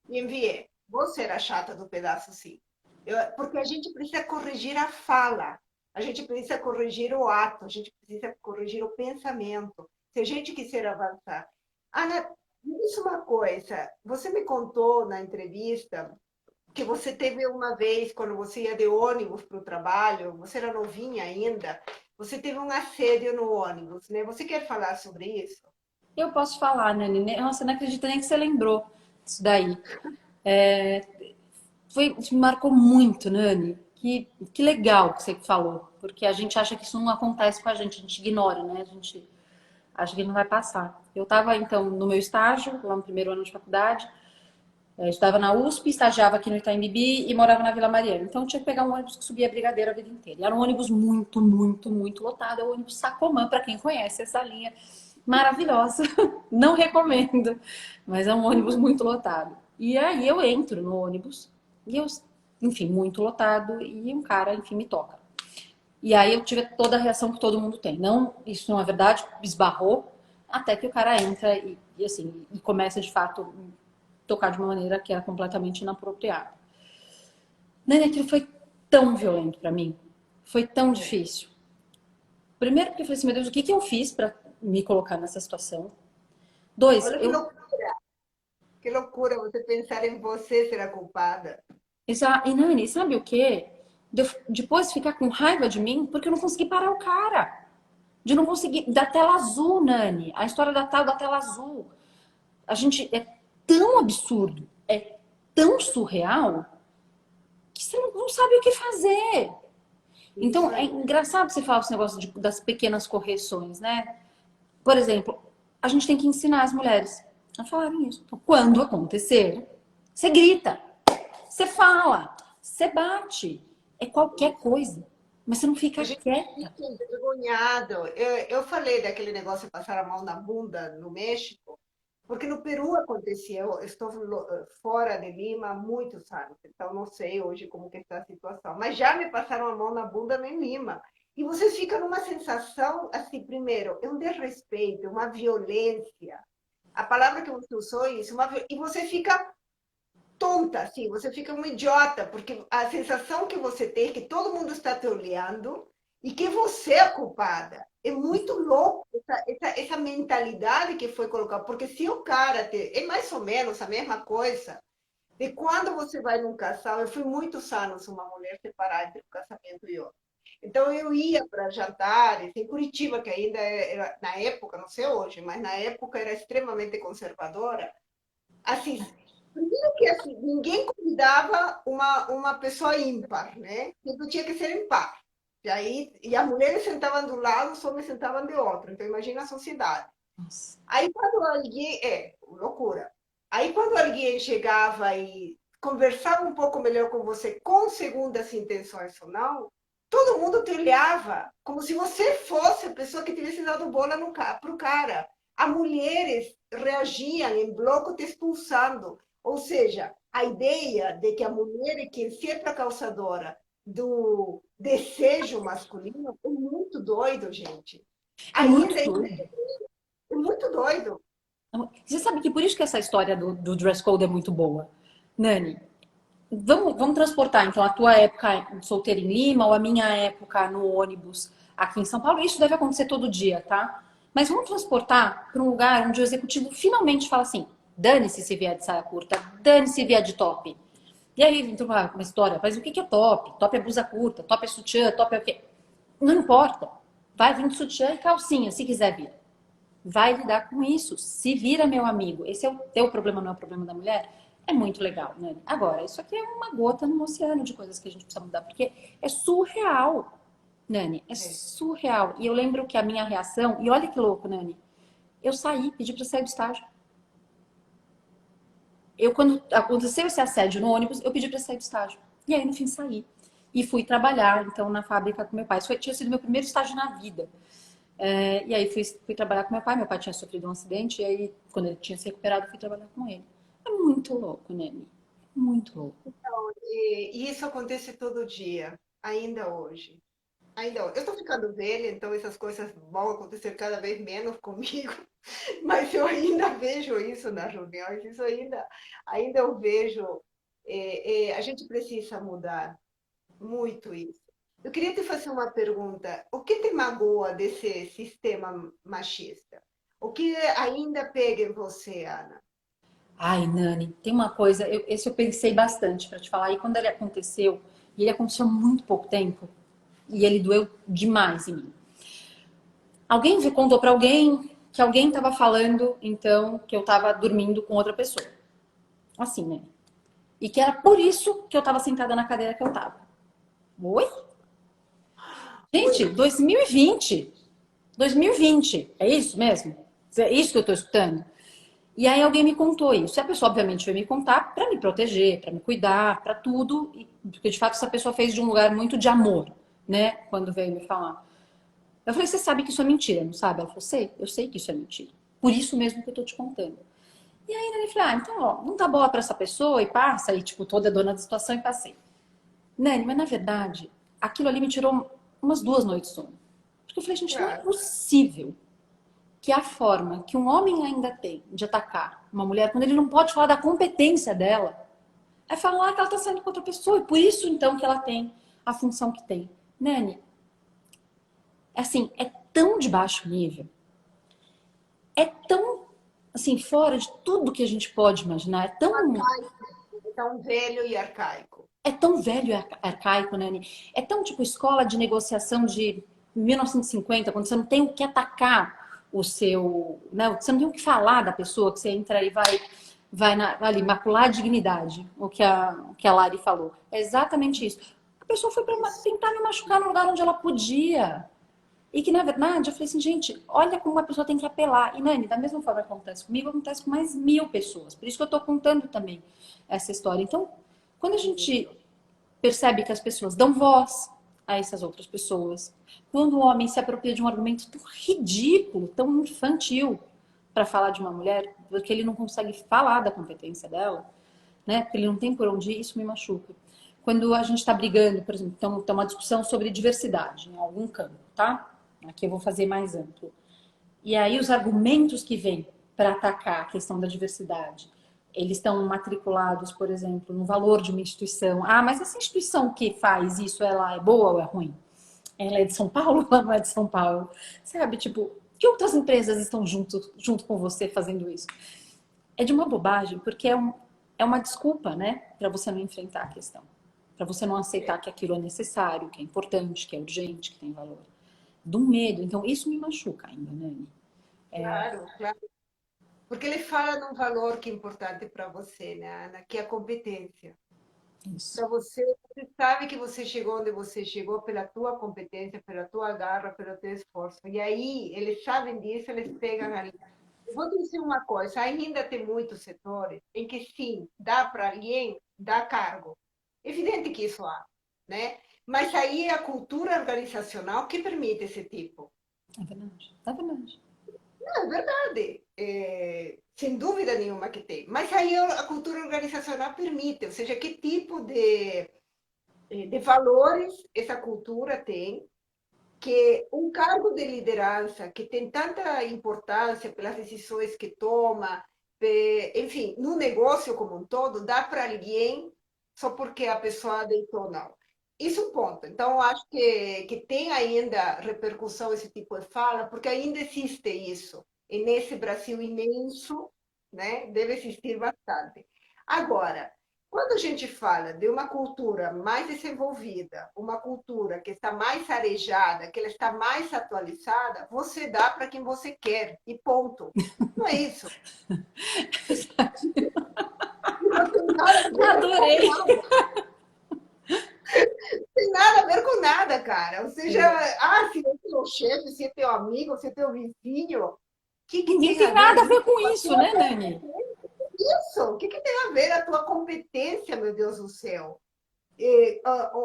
E enviei. Vou ser a chata do pedaço, sim. Porque a gente precisa corrigir a fala, a gente precisa corrigir o ato, a gente precisa corrigir o pensamento. Se a gente quiser avançar. Ana, me diz uma coisa. Você me contou na entrevista que você teve uma vez, quando você ia de ônibus para o trabalho, você era novinha ainda, você teve um assédio no ônibus, né? Você quer falar sobre isso?
Eu posso falar, Nani. Nossa, não acredito nem que você lembrou disso daí. É, me marcou muito, Nani. Que legal que você falou, porque a gente acha que isso não acontece com a gente ignora, né? A gente acha que não vai passar. Eu estava, então, no meu estágio, lá no primeiro ano de faculdade, Eu estudava na USP, estagiava aqui no Itaim Bibi e morava na Vila Mariana. Então eu tinha que pegar um ônibus que subia a Brigadeiro a vida inteira. E era um ônibus muito, muito, muito lotado. É o ônibus Sacomã, para quem conhece essa linha maravilhosa. Não recomendo, mas é um ônibus muito lotado. E aí eu entro no ônibus e eu, enfim, muito lotado e um cara, enfim, me toca. E aí eu tive toda a reação que todo mundo tem. Não, isso não é verdade, esbarrou, até que o cara entra e assim, e começa de fato tocar de uma maneira que era completamente inapropriada. Nani, aquilo foi tão violento pra mim. Foi tão difícil. Primeiro porque eu falei assim, meu Deus, o que que eu fiz pra me colocar nessa situação? Dois,
Olha
eu
que loucura você pensar em você ser a culpada.
e Nani, sabe o quê? Depois ficar com raiva de mim porque eu não consegui parar o cara. De não conseguir. Da tela azul, Nani. A história da tal da tela azul. A gente é tão absurdo, é tão surreal, que você não sabe o que fazer.
Isso
Então, é
aí.
engraçado você falar esse negócio das pequenas correções, né? Por exemplo, a gente tem que ensinar as mulheres a falarem isso. Então, quando acontecer, você grita, você fala, você bate. É qualquer coisa. Mas você não
A
fica
gente
quieta.
fica envergonhado. Eu falei daquele negócio de passar a mão na bunda no México, porque no Peru acontecia. Eu estou fora de Lima há muitos anos, então não sei hoje como que está a situação. Mas já me passaram a mão na bunda em Lima. E você fica numa sensação, assim, primeiro, é um desrespeito, uma violência. A palavra que você usou é isso, e você fica tonta, assim, você fica um idiota, porque a sensação que você tem é que todo mundo está te olhando e que você é a culpada. É muito louco essa mentalidade que foi colocada, porque se o cara é mais ou menos a mesma coisa de quando você vai num casal, eu fui muitos anos uma mulher separada entre um casamento e outro. Então eu ia para jantares em Curitiba, que ainda era, na época, não sei hoje, mas na época era extremamente conservadora. Assim, primeiro que assim, ninguém convidava uma pessoa ímpar, né? Sempre tinha que ser impar. E as mulheres sentavam do lado, os homens sentavam de outro. Então, imagina a sociedade.
Nossa.
Aí, quando alguém. É, loucura. Aí, quando alguém chegava e conversava um pouco melhor com você, com segundas intenções ou não, todo mundo te olhava como se você fosse a pessoa que tivesse dado bola para o cara. As mulheres reagiam em bloco te expulsando. Ou seja, a ideia de que a mulher é que é sempre a causadora do desejo masculino é muito doido, gente.
É muito
Ainda
doido.
é muito doido.
Você sabe que por isso que essa história do dress code é muito boa. Nani, vamos transportar então a tua época solteira em Lima ou a minha época no ônibus aqui em São Paulo. Isso deve acontecer todo dia, tá? Mas vamos transportar para um lugar onde o executivo finalmente fala assim: dane-se se vier de saia curta, dane-se se vier de top. E aí entra uma história, mas o que é top? Top é blusa curta, top é sutiã, top é o quê? Não importa. Vai vir de sutiã e calcinha, se quiser vir. Vai lidar com isso. Se vira, meu amigo. Esse é o teu problema, não é o problema da mulher. É muito legal, né? Agora, isso aqui é uma gota no oceano de coisas que a gente precisa mudar, porque é surreal, Nani. É
É.
surreal. E eu lembro que a minha reação, e olha que louco, Nani. Eu saí, pedi para sair do estágio. Quando aconteceu esse assédio no ônibus, eu pedi para sair do estágio. E aí, no fim, saí. E fui trabalhar, então, na fábrica com meu pai. Isso tinha sido meu primeiro estágio na vida. E aí fui trabalhar com meu pai. Meu pai tinha sofrido um acidente. E aí, quando ele tinha se recuperado, fui trabalhar com ele. É muito louco, né, Mi? Muito louco.
E isso acontece todo dia, ainda hoje. Ainda hoje. Eu estou ficando velha, então essas coisas vão acontecer cada vez menos comigo, mas eu ainda vejo isso nas reuniões, isso ainda eu vejo. A gente precisa mudar muito isso. Eu queria te fazer uma pergunta. O que te magoa desse sistema machista? O que ainda pega em você, Ana?
Ai, Nani, tem uma coisa. Esse eu pensei bastante para te falar. E quando e ele aconteceu há muito pouco tempo, e ele doeu demais em mim. Alguém contou para alguém que alguém estava falando, então, que eu estava dormindo com outra pessoa. Assim, né? E que era por isso que eu estava sentada na cadeira que eu estava. Oi? Gente,
Oi.
2020. 2020. É isso mesmo? É isso que eu estou escutando? E aí alguém me contou isso. E a pessoa, obviamente, veio me contar para me proteger, para me cuidar, para tudo. Porque, de fato, essa pessoa fez de um lugar muito de amor, né? Quando veio me falar. Eu falei, você sabe que isso é mentira, não sabe? Ela falou, sei, eu sei que isso é mentira. Por isso mesmo que eu tô te contando. E aí ele falou, então, ó, não tá boa para essa pessoa e passa. E, tipo, toda dona da situação e passei. Nani, mas na verdade, aquilo ali me tirou umas 2 noites de sono. Porque eu falei, gente, não é
Claro.
possível que a forma que um homem ainda tem de atacar uma mulher, quando ele não pode falar da competência dela, é falar que ela está saindo com outra pessoa. E por isso, então, que ela tem a função que tem. Nani, assim, é tão de baixo nível, é tão, assim, fora de tudo que a gente pode imaginar,
Arcaico. Tão velho e arcaico.
é tão velho e arcaico, Nani. É tão, tipo, escola de negociação de 1950, quando você não tem o que atacar o seu, né? Você não tem o que falar da pessoa, que você entra e vai ali, macular a dignidade, o que a Lari falou. É exatamente isso. A pessoa foi para
Isso.
tentar me machucar no lugar onde ela podia. E que, na verdade, eu falei assim, gente, olha como uma pessoa tem que apelar. E, Nani, da mesma forma que acontece comigo, acontece com mais 1.000 pessoas. Por isso que eu estou contando também essa história. Então, quando a gente percebe que as pessoas dão voz a essas outras pessoas, quando o homem se apropria de um argumento tão ridículo, tão infantil, para falar de uma mulher, porque ele não consegue falar da competência dela, né? Porque ele não tem por onde ir, isso me machuca. Quando a gente está brigando, por exemplo, então, tem uma discussão sobre diversidade em algum campo, tá? Aqui eu vou fazer mais amplo. E aí os argumentos que vêm para atacar a questão da diversidade, eles estão matriculados, por exemplo, no valor de uma instituição. Ah, mas essa instituição que faz isso, ela é boa ou é ruim? Ela é de São Paulo ou ela não é de São Paulo? Sabe, tipo, que outras empresas estão junto com você fazendo isso? É de uma bobagem, porque é uma desculpa, né, para você não enfrentar a questão. Para você não aceitar que aquilo é necessário, que é importante, que é urgente, que tem valor. Do medo. Então, isso me machuca ainda, né?
Claro, claro. Porque ele fala num valor que é importante para você, né, Ana? Que é a competência.
Isso.
Para você, você sabe que você chegou onde você chegou pela tua competência, pela tua garra, pelo teu esforço. E aí, eles sabem disso, eles pegam ali. Eu vou dizer uma coisa, ainda tem muitos setores em que sim, dá para alguém dar cargo. Evidente que isso há, né? Mas aí é a cultura organizacional que permite esse tipo.
É verdade. É verdade.
Não, é verdade. Sem dúvida nenhuma que tem. Mas aí a cultura organizacional permite, ou seja, que tipo de valores essa cultura tem, que um cargo de liderança que tem tanta importância pelas decisões que toma, enfim, no negócio como um todo, dá para alguém só porque a pessoa deitou não. Isso é um ponto. Então, eu acho que tem ainda repercussão esse tipo de fala, porque ainda existe isso. E nesse Brasil imenso, né, deve existir bastante. Agora, quando a gente fala de uma cultura mais desenvolvida, uma cultura que está mais arejada, que ela está mais atualizada, você dá para quem você quer, e ponto. Não é isso. Não tem nada a ver com
Adorei.
nada. Não tem nada a ver com nada, cara. Ou seja,
Exato.
se é teu chefe, se é teu amigo, se é teu vizinho, o que
Ninguém
tem a
tem
ver
nada a ver
isso
com
com a
isso,
tua
né, Nani?
competência? Isso, o que tem a ver a tua competência, meu Deus do céu?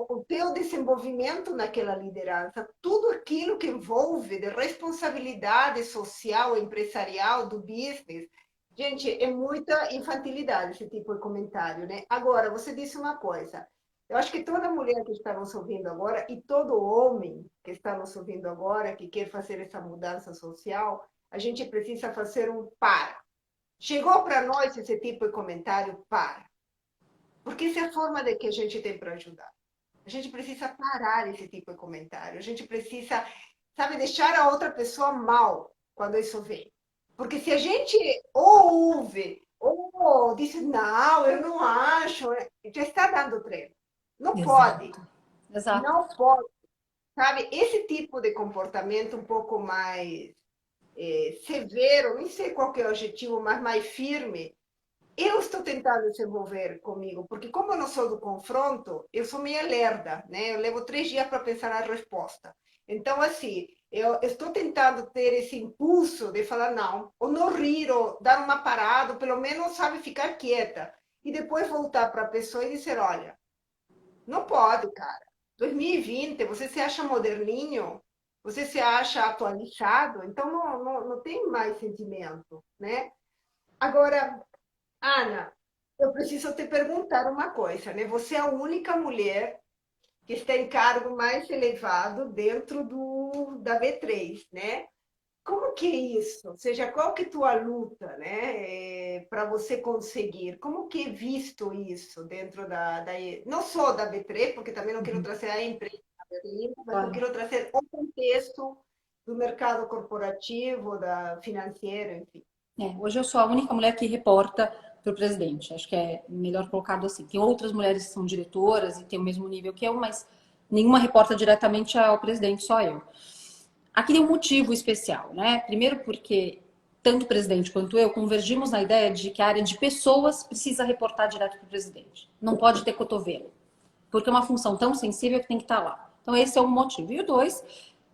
O teu desenvolvimento naquela liderança, tudo aquilo que envolve de responsabilidade social, empresarial, do business. Gente, é muita infantilidade esse tipo de comentário, né? Agora, você disse uma coisa. Eu acho que toda mulher que está nos ouvindo agora e todo homem que está nos ouvindo agora, que quer fazer essa mudança social, a gente precisa fazer um para. Chegou para nós esse tipo de comentário, para. Porque essa é a forma de que a gente tem para ajudar. A gente precisa parar esse tipo de comentário. A gente precisa, sabe, deixar a outra pessoa mal quando isso vem. Porque se a gente ou ouve, ou diz, não, eu não acho, já está dando treino. Não pode,
Exato. Exato.
não pode. Sabe, esse tipo de comportamento um pouco mais severo, não sei qual que é o objetivo, mas mais firme, eu estou tentando desenvolver comigo, porque como eu não sou do confronto, eu sou meio lerda, né? Eu levo 3 dias para pensar na resposta. Então, assim, eu estou tentando ter esse impulso de falar não, ou não rir, ou dar uma parada, ou pelo menos, sabe, ficar quieta. E depois voltar para a pessoa e dizer, olha, não pode, cara. 2020, você se acha moderninho, você se acha atualizado, então não tem mais sentimento, né? Agora, Ana, eu preciso te perguntar uma coisa, né? Você é a única mulher que está em cargo mais elevado dentro da B3, né? Como que é isso? Ou seja, qual que é a tua luta, né, para você conseguir? Como que é visto isso dentro não só da B3, porque também não quero
Uhum.
trazer a empresa da Berlim, mas eu
Claro.
quero trazer o contexto do mercado corporativo, da financeiro, enfim.
Hoje eu sou a única mulher que reporta para o presidente. Acho que é melhor colocado assim. Tem outras mulheres que são diretoras e têm o mesmo nível que eu, mas nenhuma reporta diretamente ao presidente, só eu. Aqui tem um motivo especial, né? Primeiro porque tanto o presidente quanto eu convergimos na ideia de que a área de pessoas precisa reportar direto para o presidente. Não pode ter cotovelo, porque é uma função tão sensível que tem que estar lá. Então esse é um motivo. E o dois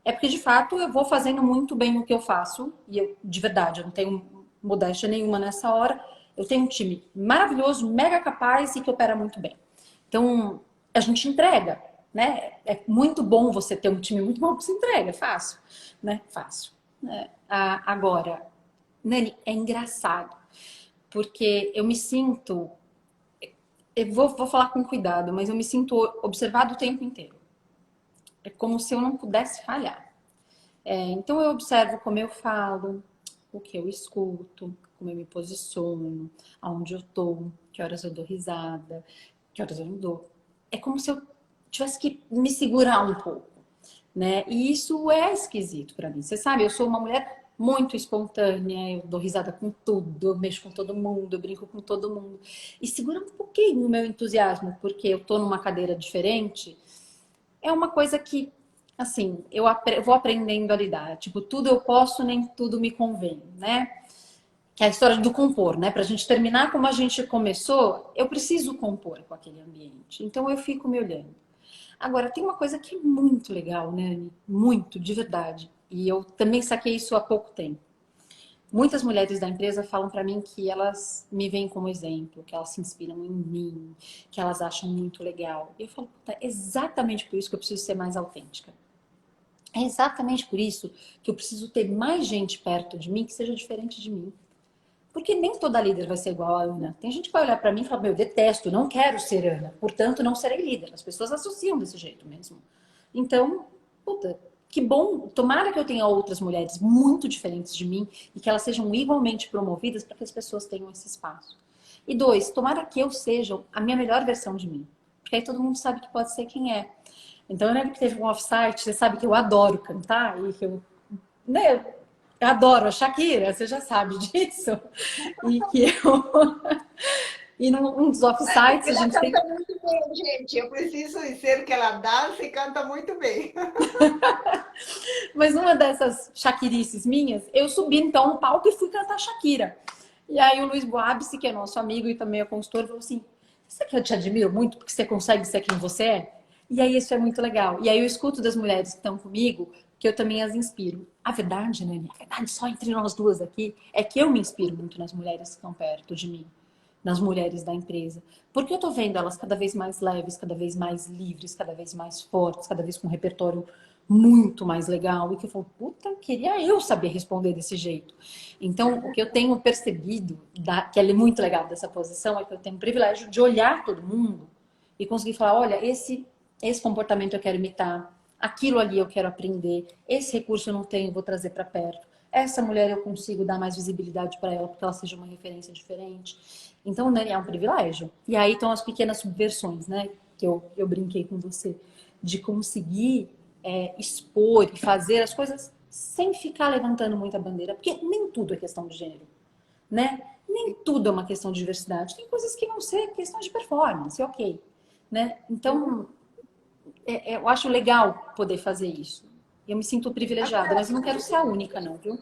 é porque de fato eu vou fazendo muito bem o que eu faço e eu de verdade eu não tenho modéstia nenhuma nessa hora. Eu tenho um time maravilhoso, mega capaz e que opera muito bem. Então a gente entrega, né? É muito bom você ter um time muito bom que se entrega, é fácil, né? Fácil. Agora, Nani, é engraçado, porque eu me sinto, eu vou falar com cuidado, mas eu me sinto observado o tempo inteiro. É como se eu não pudesse falhar. Então eu observo como eu falo, o que eu escuto, como eu me posiciono, aonde eu tô, que horas eu dou risada, que horas eu não dou. É como se eu tivesse que me segurar um pouco, né? E isso é esquisito para mim. Você sabe, eu sou uma mulher muito espontânea, eu dou risada com tudo, eu mexo com todo mundo, eu brinco com todo mundo. E segura um pouquinho o meu entusiasmo, porque eu tô numa cadeira diferente. É uma coisa que, assim, eu vou aprendendo a lidar. Tipo, tudo eu posso, nem tudo me convém, né? Que é a história do compor, né? Pra gente terminar como a gente começou, eu preciso compor com aquele ambiente. Então eu fico me olhando. Agora, tem uma coisa que é muito legal, né, Anny? Muito, de verdade. E eu também saquei isso há pouco tempo. Muitas mulheres da empresa falam para mim que elas me veem como exemplo, que elas se inspiram em mim, que elas acham muito legal. E eu falo, puta, é exatamente por isso que eu preciso ser mais autêntica. É exatamente por isso que eu preciso ter mais gente perto de mim que seja diferente de mim. Porque nem toda líder vai ser igual a Ana. Tem gente que vai olhar para mim e falar, meu, eu detesto, não quero ser Ana, portanto não serei líder. As pessoas associam desse jeito mesmo. Então, puta, que bom. Tomara que eu tenha outras mulheres muito diferentes de mim e que elas sejam igualmente promovidas para que as pessoas tenham esse espaço. E dois, tomara que eu seja a minha melhor versão de mim. Porque aí todo mundo sabe que pode ser quem é. Então, eu lembro que teve um offsite, você sabe que eu adoro cantar e que eu, né, eu adoro a Shakira, você já sabe disso. E que eu. E num dos offsites a
Ela
gente tem.
canta muito bem, gente. Eu preciso dizer que ela dança e canta muito bem.
Mas uma dessas Shakirices minhas, eu subi então no palco e fui cantar Shakira. E aí o Luiz Boabsi, que é nosso amigo e também é consultor, falou assim: Você que eu te admiro muito porque você consegue ser quem você é? E aí isso é muito legal. E aí eu escuto das mulheres que estão comigo que eu também as inspiro. A verdade, né? A verdade só entre nós duas aqui é que eu me inspiro muito nas mulheres que estão perto de mim, nas mulheres da empresa. Porque eu tô vendo elas cada vez mais leves, cada vez mais livres, cada vez mais fortes, cada vez com um repertório muito mais legal. E que eu falo, puta, queria eu saber responder desse jeito. Então, o que eu tenho percebido, que é muito legal dessa posição, é que eu tenho o privilégio de olhar todo mundo e conseguir falar, olha, esse comportamento eu quero imitar, aquilo ali eu quero aprender, esse recurso eu não tenho, vou trazer para perto. Essa mulher eu consigo dar mais visibilidade para ela, porque ela seja uma referência diferente. Então, né, é um privilégio. E aí estão as pequenas subversões, né? Que eu brinquei com você, de conseguir expor e fazer as coisas sem ficar levantando muita bandeira, porque nem tudo é questão de gênero, né? Nem tudo é uma questão de diversidade. Tem coisas que vão ser questão de performance, ok, né? Então, eu acho legal poder fazer isso. Eu me sinto privilegiada,
Agora,
mas não quero ser a única, não, viu?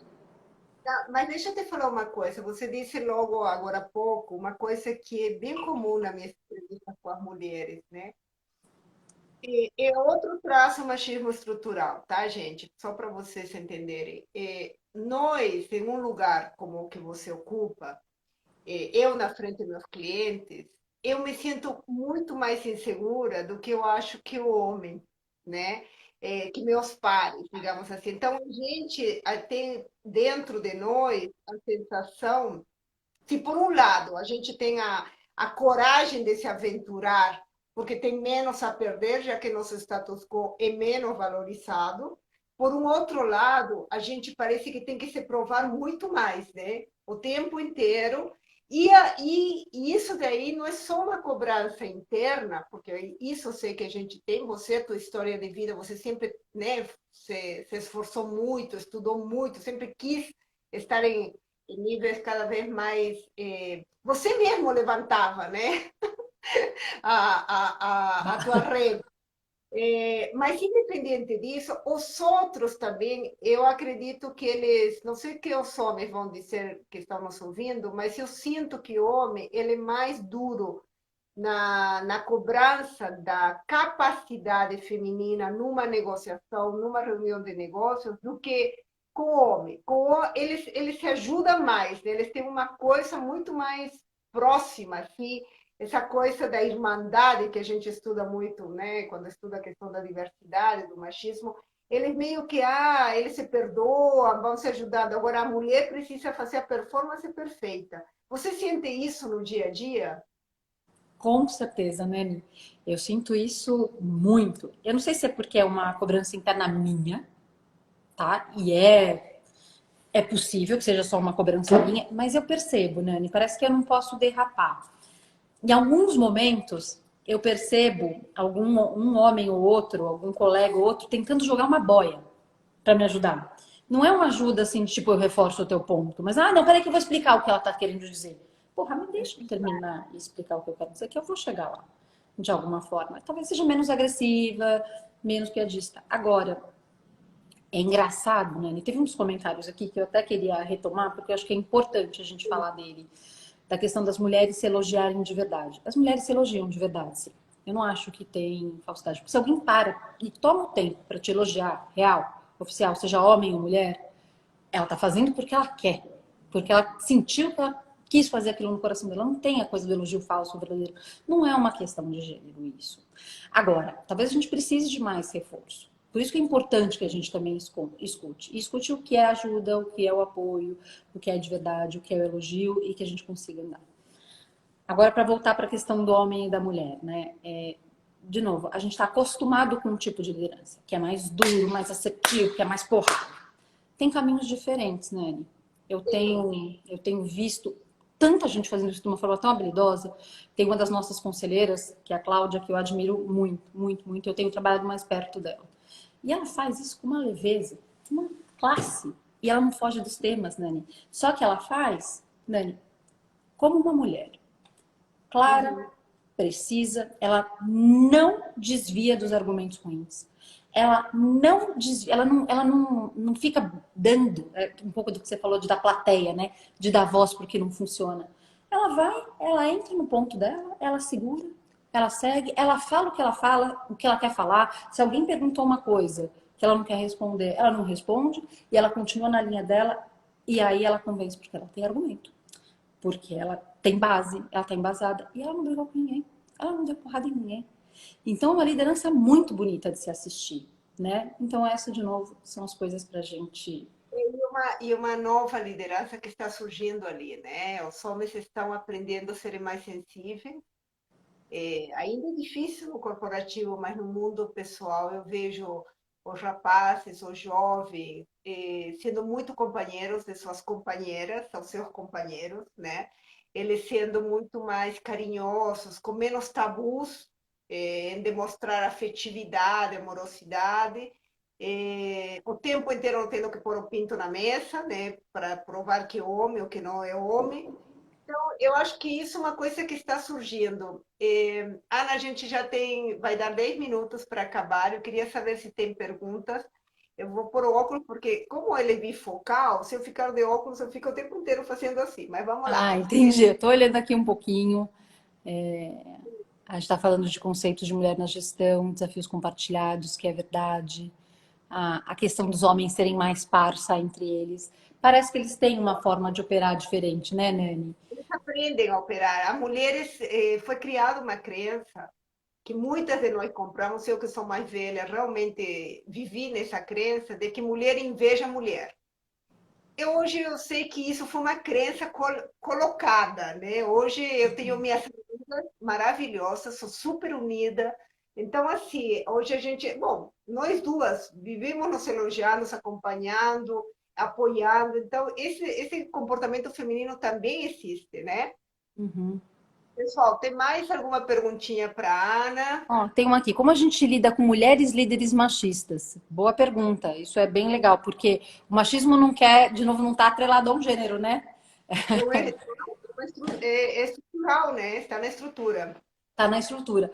mas deixa eu te falar uma coisa. Você disse logo agora há pouco uma coisa que é bem comum na minha entrevista com as mulheres, né? É outro traço machismo estrutural, tá, gente? Só para vocês entenderem. Nós, em um lugar como o que você ocupa, eu na frente dos meus clientes, eu me sinto muito mais insegura do que eu acho que o homem, né? Que meus pares, digamos assim. Então, a gente tem dentro de nós a sensação, se por um lado a gente tem a coragem de se aventurar, porque tem menos a perder, já que nosso status quo é menos valorizado, por um outro lado, a gente parece que tem que se provar muito mais, né? O tempo inteiro. E isso daí não é só uma cobrança interna, porque isso eu sei que a gente tem, você, a tua história de vida, você sempre, né, se esforçou muito, estudou muito, sempre quis estar em níveis cada vez mais. Você mesmo levantava, né? A tua rede. Mas, independente disso, os outros também, eu acredito que eles, não sei o que os homens vão dizer que estão nos ouvindo, mas eu sinto que o homem ele é mais duro na cobrança da capacidade feminina numa negociação, numa reunião de negócios, do que com o homem. Eles se ajudam mais, né? Eles têm uma coisa muito mais próxima, assim, essa coisa da irmandade que a gente estuda muito, né? Quando estuda a questão da diversidade, do machismo, eles meio que, eles se perdoam, vão se ajudando. Agora, a mulher precisa fazer a performance perfeita. Você sente isso no dia a dia?
Com certeza, né? Eu sinto isso muito. Eu não sei se é porque é uma cobrança interna minha, tá? É possível que seja só uma cobrança minha, mas eu percebo, Nani, parece que eu não posso derrapar. Em alguns momentos, eu percebo um homem ou outro, algum colega ou outro, tentando jogar uma boia para me ajudar. Não é uma ajuda assim, de, tipo, eu reforço o teu ponto, mas, não, peraí que eu vou explicar o que ela tá querendo dizer. Porra, me deixa eu terminar e explicar o que eu quero dizer, que eu vou chegar lá, de alguma forma. Talvez seja menos agressiva, menos piadista. Agora, é engraçado, né? E teve uns comentários aqui que eu até queria retomar, porque eu acho que é importante a gente falar dele, da questão das mulheres se elogiarem de verdade. As mulheres se elogiam de verdade, sim. Eu não acho que tem falsidade. Porque se alguém para e toma o tempo para te elogiar, real, oficial, seja homem ou mulher, ela tá fazendo porque ela quer. Porque ela sentiu que ela quis fazer aquilo no coração dela. Não tem a coisa do elogio falso, verdadeiro. Não é uma questão de gênero isso. Agora, talvez a gente precise de mais reforço. Por isso que é importante que a gente também escute. E escute o que é ajuda, o que é o apoio, o que é de verdade, o que é o elogio e que a gente consiga andar. Agora, para voltar para a questão do homem e da mulher, né? De novo, a gente está acostumado com um tipo de liderança, que é mais duro, mais assertivo, que é mais porrada. Tem caminhos diferentes, né, Anne? Eu tenho visto tanta gente fazendo isso de uma forma tão habilidosa. Tem uma das nossas conselheiras, que é a Cláudia, que eu admiro muito, muito, muito. Eu tenho trabalhado mais perto dela. E ela faz isso com uma leveza, uma classe. E ela não foge dos temas, Nani. Só que ela faz, Nani, como uma mulher. Clara,
Uhum.
precisa, ela não desvia dos argumentos ruins. Ela não desvia, ela não fica dando um pouco do que você falou de dar plateia, né? De dar voz porque não funciona. Ela vai, ela entra no ponto dela, ela segura, ela segue, ela fala o que ela fala, o que ela quer falar. Se alguém perguntou uma coisa que ela não quer responder, ela não responde e ela continua na linha dela e aí ela convence porque ela tem argumento. Porque ela tem base, ela está embasada e ela não brigou com ninguém. Ela não deu porrada em ninguém. Então, é uma liderança muito bonita de se assistir, né? Então, essa, de novo, são as coisas para a gente.
E uma nova liderança que está surgindo ali, né? Os homens estão aprendendo a serem mais sensíveis. Ainda é difícil no corporativo, mas no mundo pessoal eu vejo os rapazes, os jovens, sendo muito companheiros de suas companheiras, aos seus companheiros, né? Eles sendo muito mais carinhosos, com menos tabus, em demonstrar afetividade, amorosidade, o tempo inteiro tendo que pôr o pinto na mesa, né? Para provar que é homem ou que não é homem. Eu acho que isso é uma coisa que está surgindo. Ana, a gente já tem, vai dar 10 minutos para acabar. Eu queria saber se tem perguntas. Eu vou pôr o óculos, porque como ele é bifocal, se eu ficar de óculos, eu fico o tempo inteiro fazendo assim. Mas vamos lá.
Ah, entendi. Eu tô olhando aqui um pouquinho. A gente está falando de conceitos de mulher na gestão, desafios compartilhados, que é verdade. A questão dos homens serem mais parça entre eles. Parece que eles têm uma forma de operar diferente, né, Nani?
Aprendem a operar. As mulheres, foi criada uma crença que muitas de nós compramos, eu que sou mais velha, realmente vivi nessa crença de que mulher inveja mulher. Hoje eu sei que isso foi uma crença colocada, né? Hoje eu tenho minhas amigas maravilhosas, sou super unida. Então, assim, hoje a gente, bom, nós duas vivemos nos elogiando, nos acompanhando, apoiando. Então, esse comportamento feminino também existe, né?
Uhum.
Pessoal, tem mais alguma perguntinha para a Ana?
Ó, tem uma aqui. Como a gente lida com mulheres líderes machistas? Boa pergunta. Isso é bem legal, porque o machismo não quer, de novo, não está atrelado a um gênero, né?
Não é, é estrutural, né? Está na estrutura.
Tá na estrutura.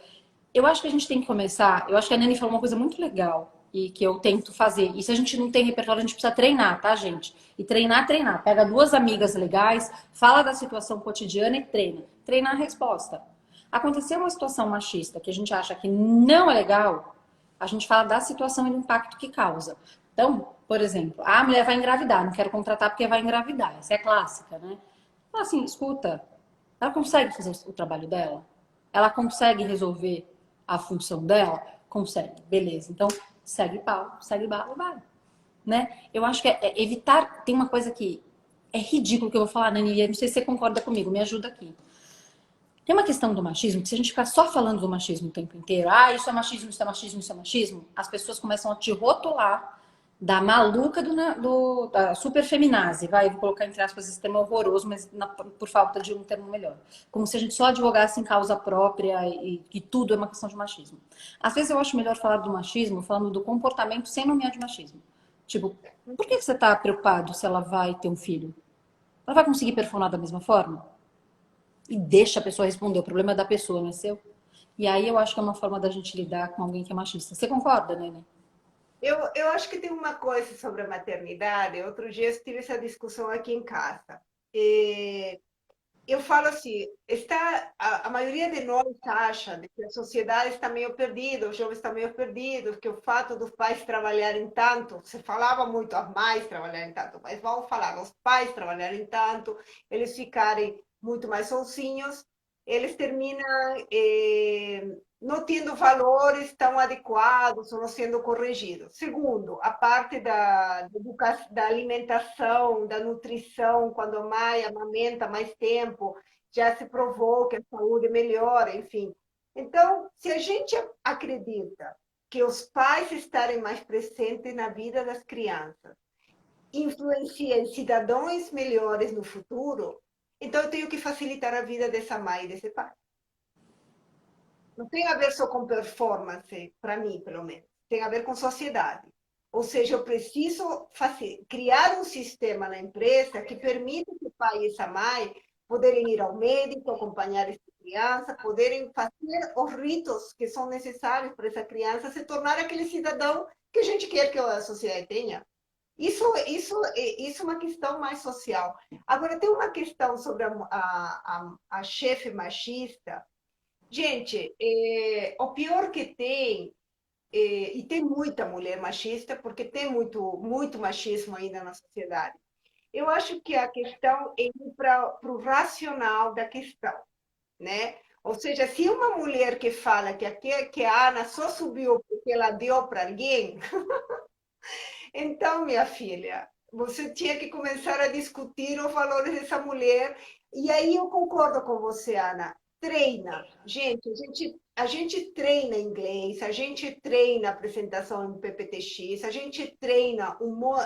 Eu acho que a gente tem que começar. Eu acho que a Nani falou uma coisa muito legal e que eu tento fazer. E se a gente não tem repertório, a gente precisa treinar, tá, gente? E treinar, treinar. Pega duas amigas legais, fala da situação cotidiana e treina. Treina a resposta. Aconteceu uma situação machista que a gente acha que não é legal, a gente fala da situação e do impacto que causa. Então, por exemplo, a mulher vai engravidar, não quero contratar porque vai engravidar. Essa é clássica, né? Então, assim, escuta, ela consegue fazer o trabalho dela? Ela consegue resolver a função dela? Consegue, beleza. Então, segue pau, segue bala, vai. Né? Eu acho que é evitar. Tem uma coisa que é ridículo que eu vou falar, Nani, não sei se você concorda comigo, me ajuda aqui. Tem uma questão do machismo, que se a gente ficar só falando do machismo o tempo inteiro, isso é machismo, isso é machismo, isso é machismo, as pessoas começam a te rotular da maluca da super feminazi, vai, vou colocar entre aspas esse termo horroroso, mas por falta de um termo melhor. Como se a gente só advogasse em causa própria e que tudo é uma questão de machismo. Às vezes eu acho melhor falar do machismo falando do comportamento sem nomear de machismo. Tipo, por que você está preocupado se ela vai ter um filho? Ela vai conseguir performar da mesma forma? E deixa a pessoa responder. O problema é da pessoa, não é seu? E aí eu acho que é uma forma da gente lidar com alguém que é machista. Você concorda, Nenê?
Eu acho que tem uma coisa sobre a maternidade. Outro dia eu tive essa discussão aqui em casa. E eu falo assim, a maioria de nós acha que a sociedade está meio perdida, os jovens estão meio perdidos, que o fato dos pais trabalharem tanto, se falava muito as mães trabalharem tanto, mas vamos falar, os pais trabalharem tanto, eles ficarem muito mais sozinhos, eles terminam não tendo valores tão adequados ou não sendo corrigidos. Segundo, a parte da alimentação, da nutrição, quando a mãe amamenta mais tempo, já se provou que a saúde melhora, enfim. Então, se a gente acredita que os pais estarem mais presentes na vida das crianças influencia em cidadãos melhores no futuro, então eu tenho que facilitar a vida dessa mãe e desse pai. Não tem a ver só com performance, para mim, pelo menos. Tem a ver com sociedade. Ou seja, eu preciso criar um sistema na empresa que permita que o pai e essa mãe poderem ir ao médico, acompanhar essa criança, poderem fazer os ritos que são necessários para essa criança se tornar aquele cidadão que a gente quer que a sociedade tenha. Isso é uma questão mais social. Agora, tem uma questão sobre a chefe machista. Gente, o pior que tem, e tem muita mulher machista, porque tem muito machismo ainda na sociedade. Eu acho que a questão é ir para o racional da questão, né? Ou seja, se uma mulher que fala que a Ana só subiu porque ela deu para alguém, então, minha filha, você tinha que começar a discutir os valores dessa mulher. E aí eu concordo com você, Ana. Treina. Gente, a gente treina inglês, a gente treina apresentação em PPTX, a gente treina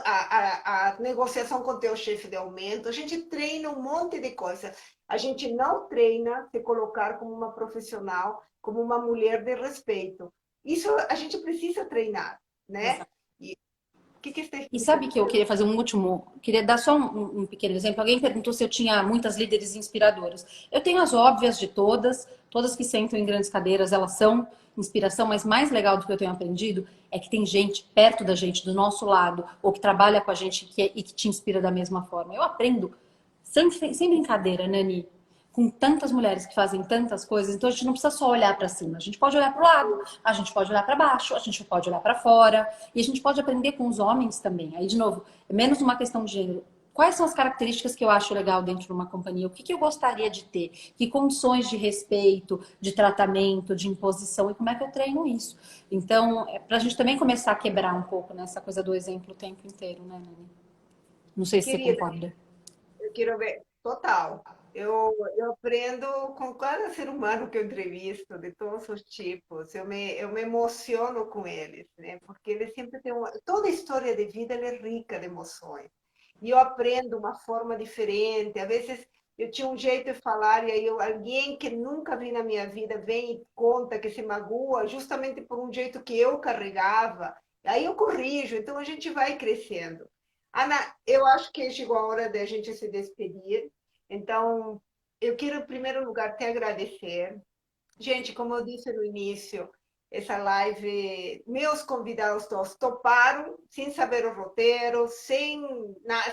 a negociação com o teu chefe de aumento, a gente treina um monte de coisa. A gente não treina se colocar como uma profissional, como uma mulher de respeito. Isso a gente precisa treinar, né?
Exato.
Que está
E
escrito
sabe
aqui?
que eu queria fazer um último, queria dar só um pequeno exemplo. Alguém perguntou se eu tinha muitas líderes inspiradoras. Eu tenho as óbvias de todas, todas que sentam em grandes cadeiras, elas são inspiração, mas mais legal do que eu tenho aprendido é que tem gente perto da gente, do nosso lado, ou que trabalha com a gente e que te inspira da mesma forma. Eu aprendo sem brincadeira, Nani, com tantas mulheres que fazem tantas coisas, então a gente não precisa só olhar para cima, a gente pode olhar para o lado, a gente pode olhar para baixo, a gente pode olhar para fora, e a gente pode aprender com os homens também. Aí, de novo, é menos uma questão de gênero. Quais são as características que eu acho legal dentro de uma companhia? O que que eu gostaria de ter? Que condições de respeito, de tratamento, de imposição e como é que eu treino isso? Então, é para a gente também começar a quebrar um pouco nessa coisa do exemplo o tempo inteiro, né, Nani? Não sei se você
Querida,
concorda.
eu quero ver, total. Eu aprendo com cada ser humano que eu entrevisto, de todos os tipos. Eu me emociono com eles, né? Porque eles sempre têm uma... Toda história de vida ela é rica de emoções. E eu aprendo uma forma diferente. Às vezes eu tinha um jeito de falar e aí alguém que nunca vi na minha vida vem e conta que se magoa justamente por um jeito que eu carregava. Aí eu corrijo. Então a gente vai crescendo. Ana, eu acho que chegou a hora da gente se despedir. Então, eu quero, em primeiro lugar, te agradecer. Gente, como eu disse no início, essa live, meus convidados todos toparam, sem saber o roteiro, sem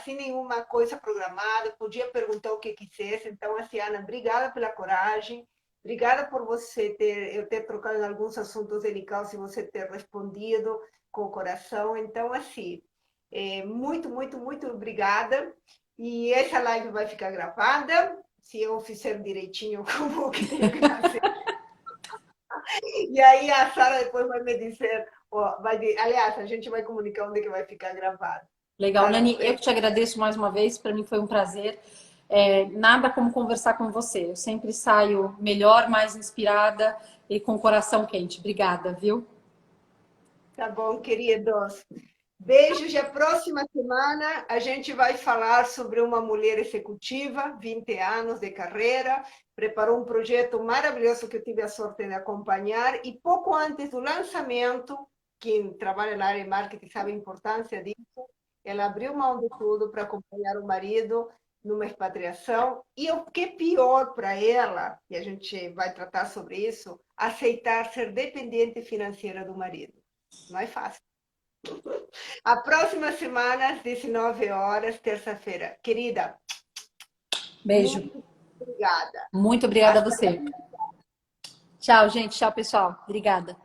nenhuma coisa programada, podia perguntar o que quisesse. Então, assim, Ana, obrigada pela coragem, obrigada por eu ter trocado em alguns assuntos delicados e você ter respondido com o coração. Então, assim, muito, muito, muito obrigada. E essa live vai ficar gravada, se eu fizer direitinho como que tenho que fazer. E aí a Sara depois vai me dizer, ó, aliás, a gente vai comunicar onde que vai ficar gravado.
Legal,
Sara,
Nani, eu que te agradeço mais uma vez, para mim foi um prazer. Nada como conversar com você. Eu sempre saio melhor, mais inspirada e com o coração quente. Obrigada, viu?
tá bom, queridos. Beijos e a próxima semana a gente vai falar sobre uma mulher executiva, 20 anos de carreira, preparou um projeto maravilhoso que eu tive a sorte de acompanhar e pouco antes do lançamento, quem trabalha na área de marketing sabe a importância disso, ela abriu mão de tudo para acompanhar o marido numa expatriação e o que é pior para ela, e a gente vai tratar sobre isso, aceitar ser dependente financeira do marido. Não é fácil. A próxima semana, às 19 horas, terça-feira. Querida,
Beijo.
muito obrigada.
Muito obrigada a
Hasta
você. Tchau, gente. Tchau, pessoal. Obrigada.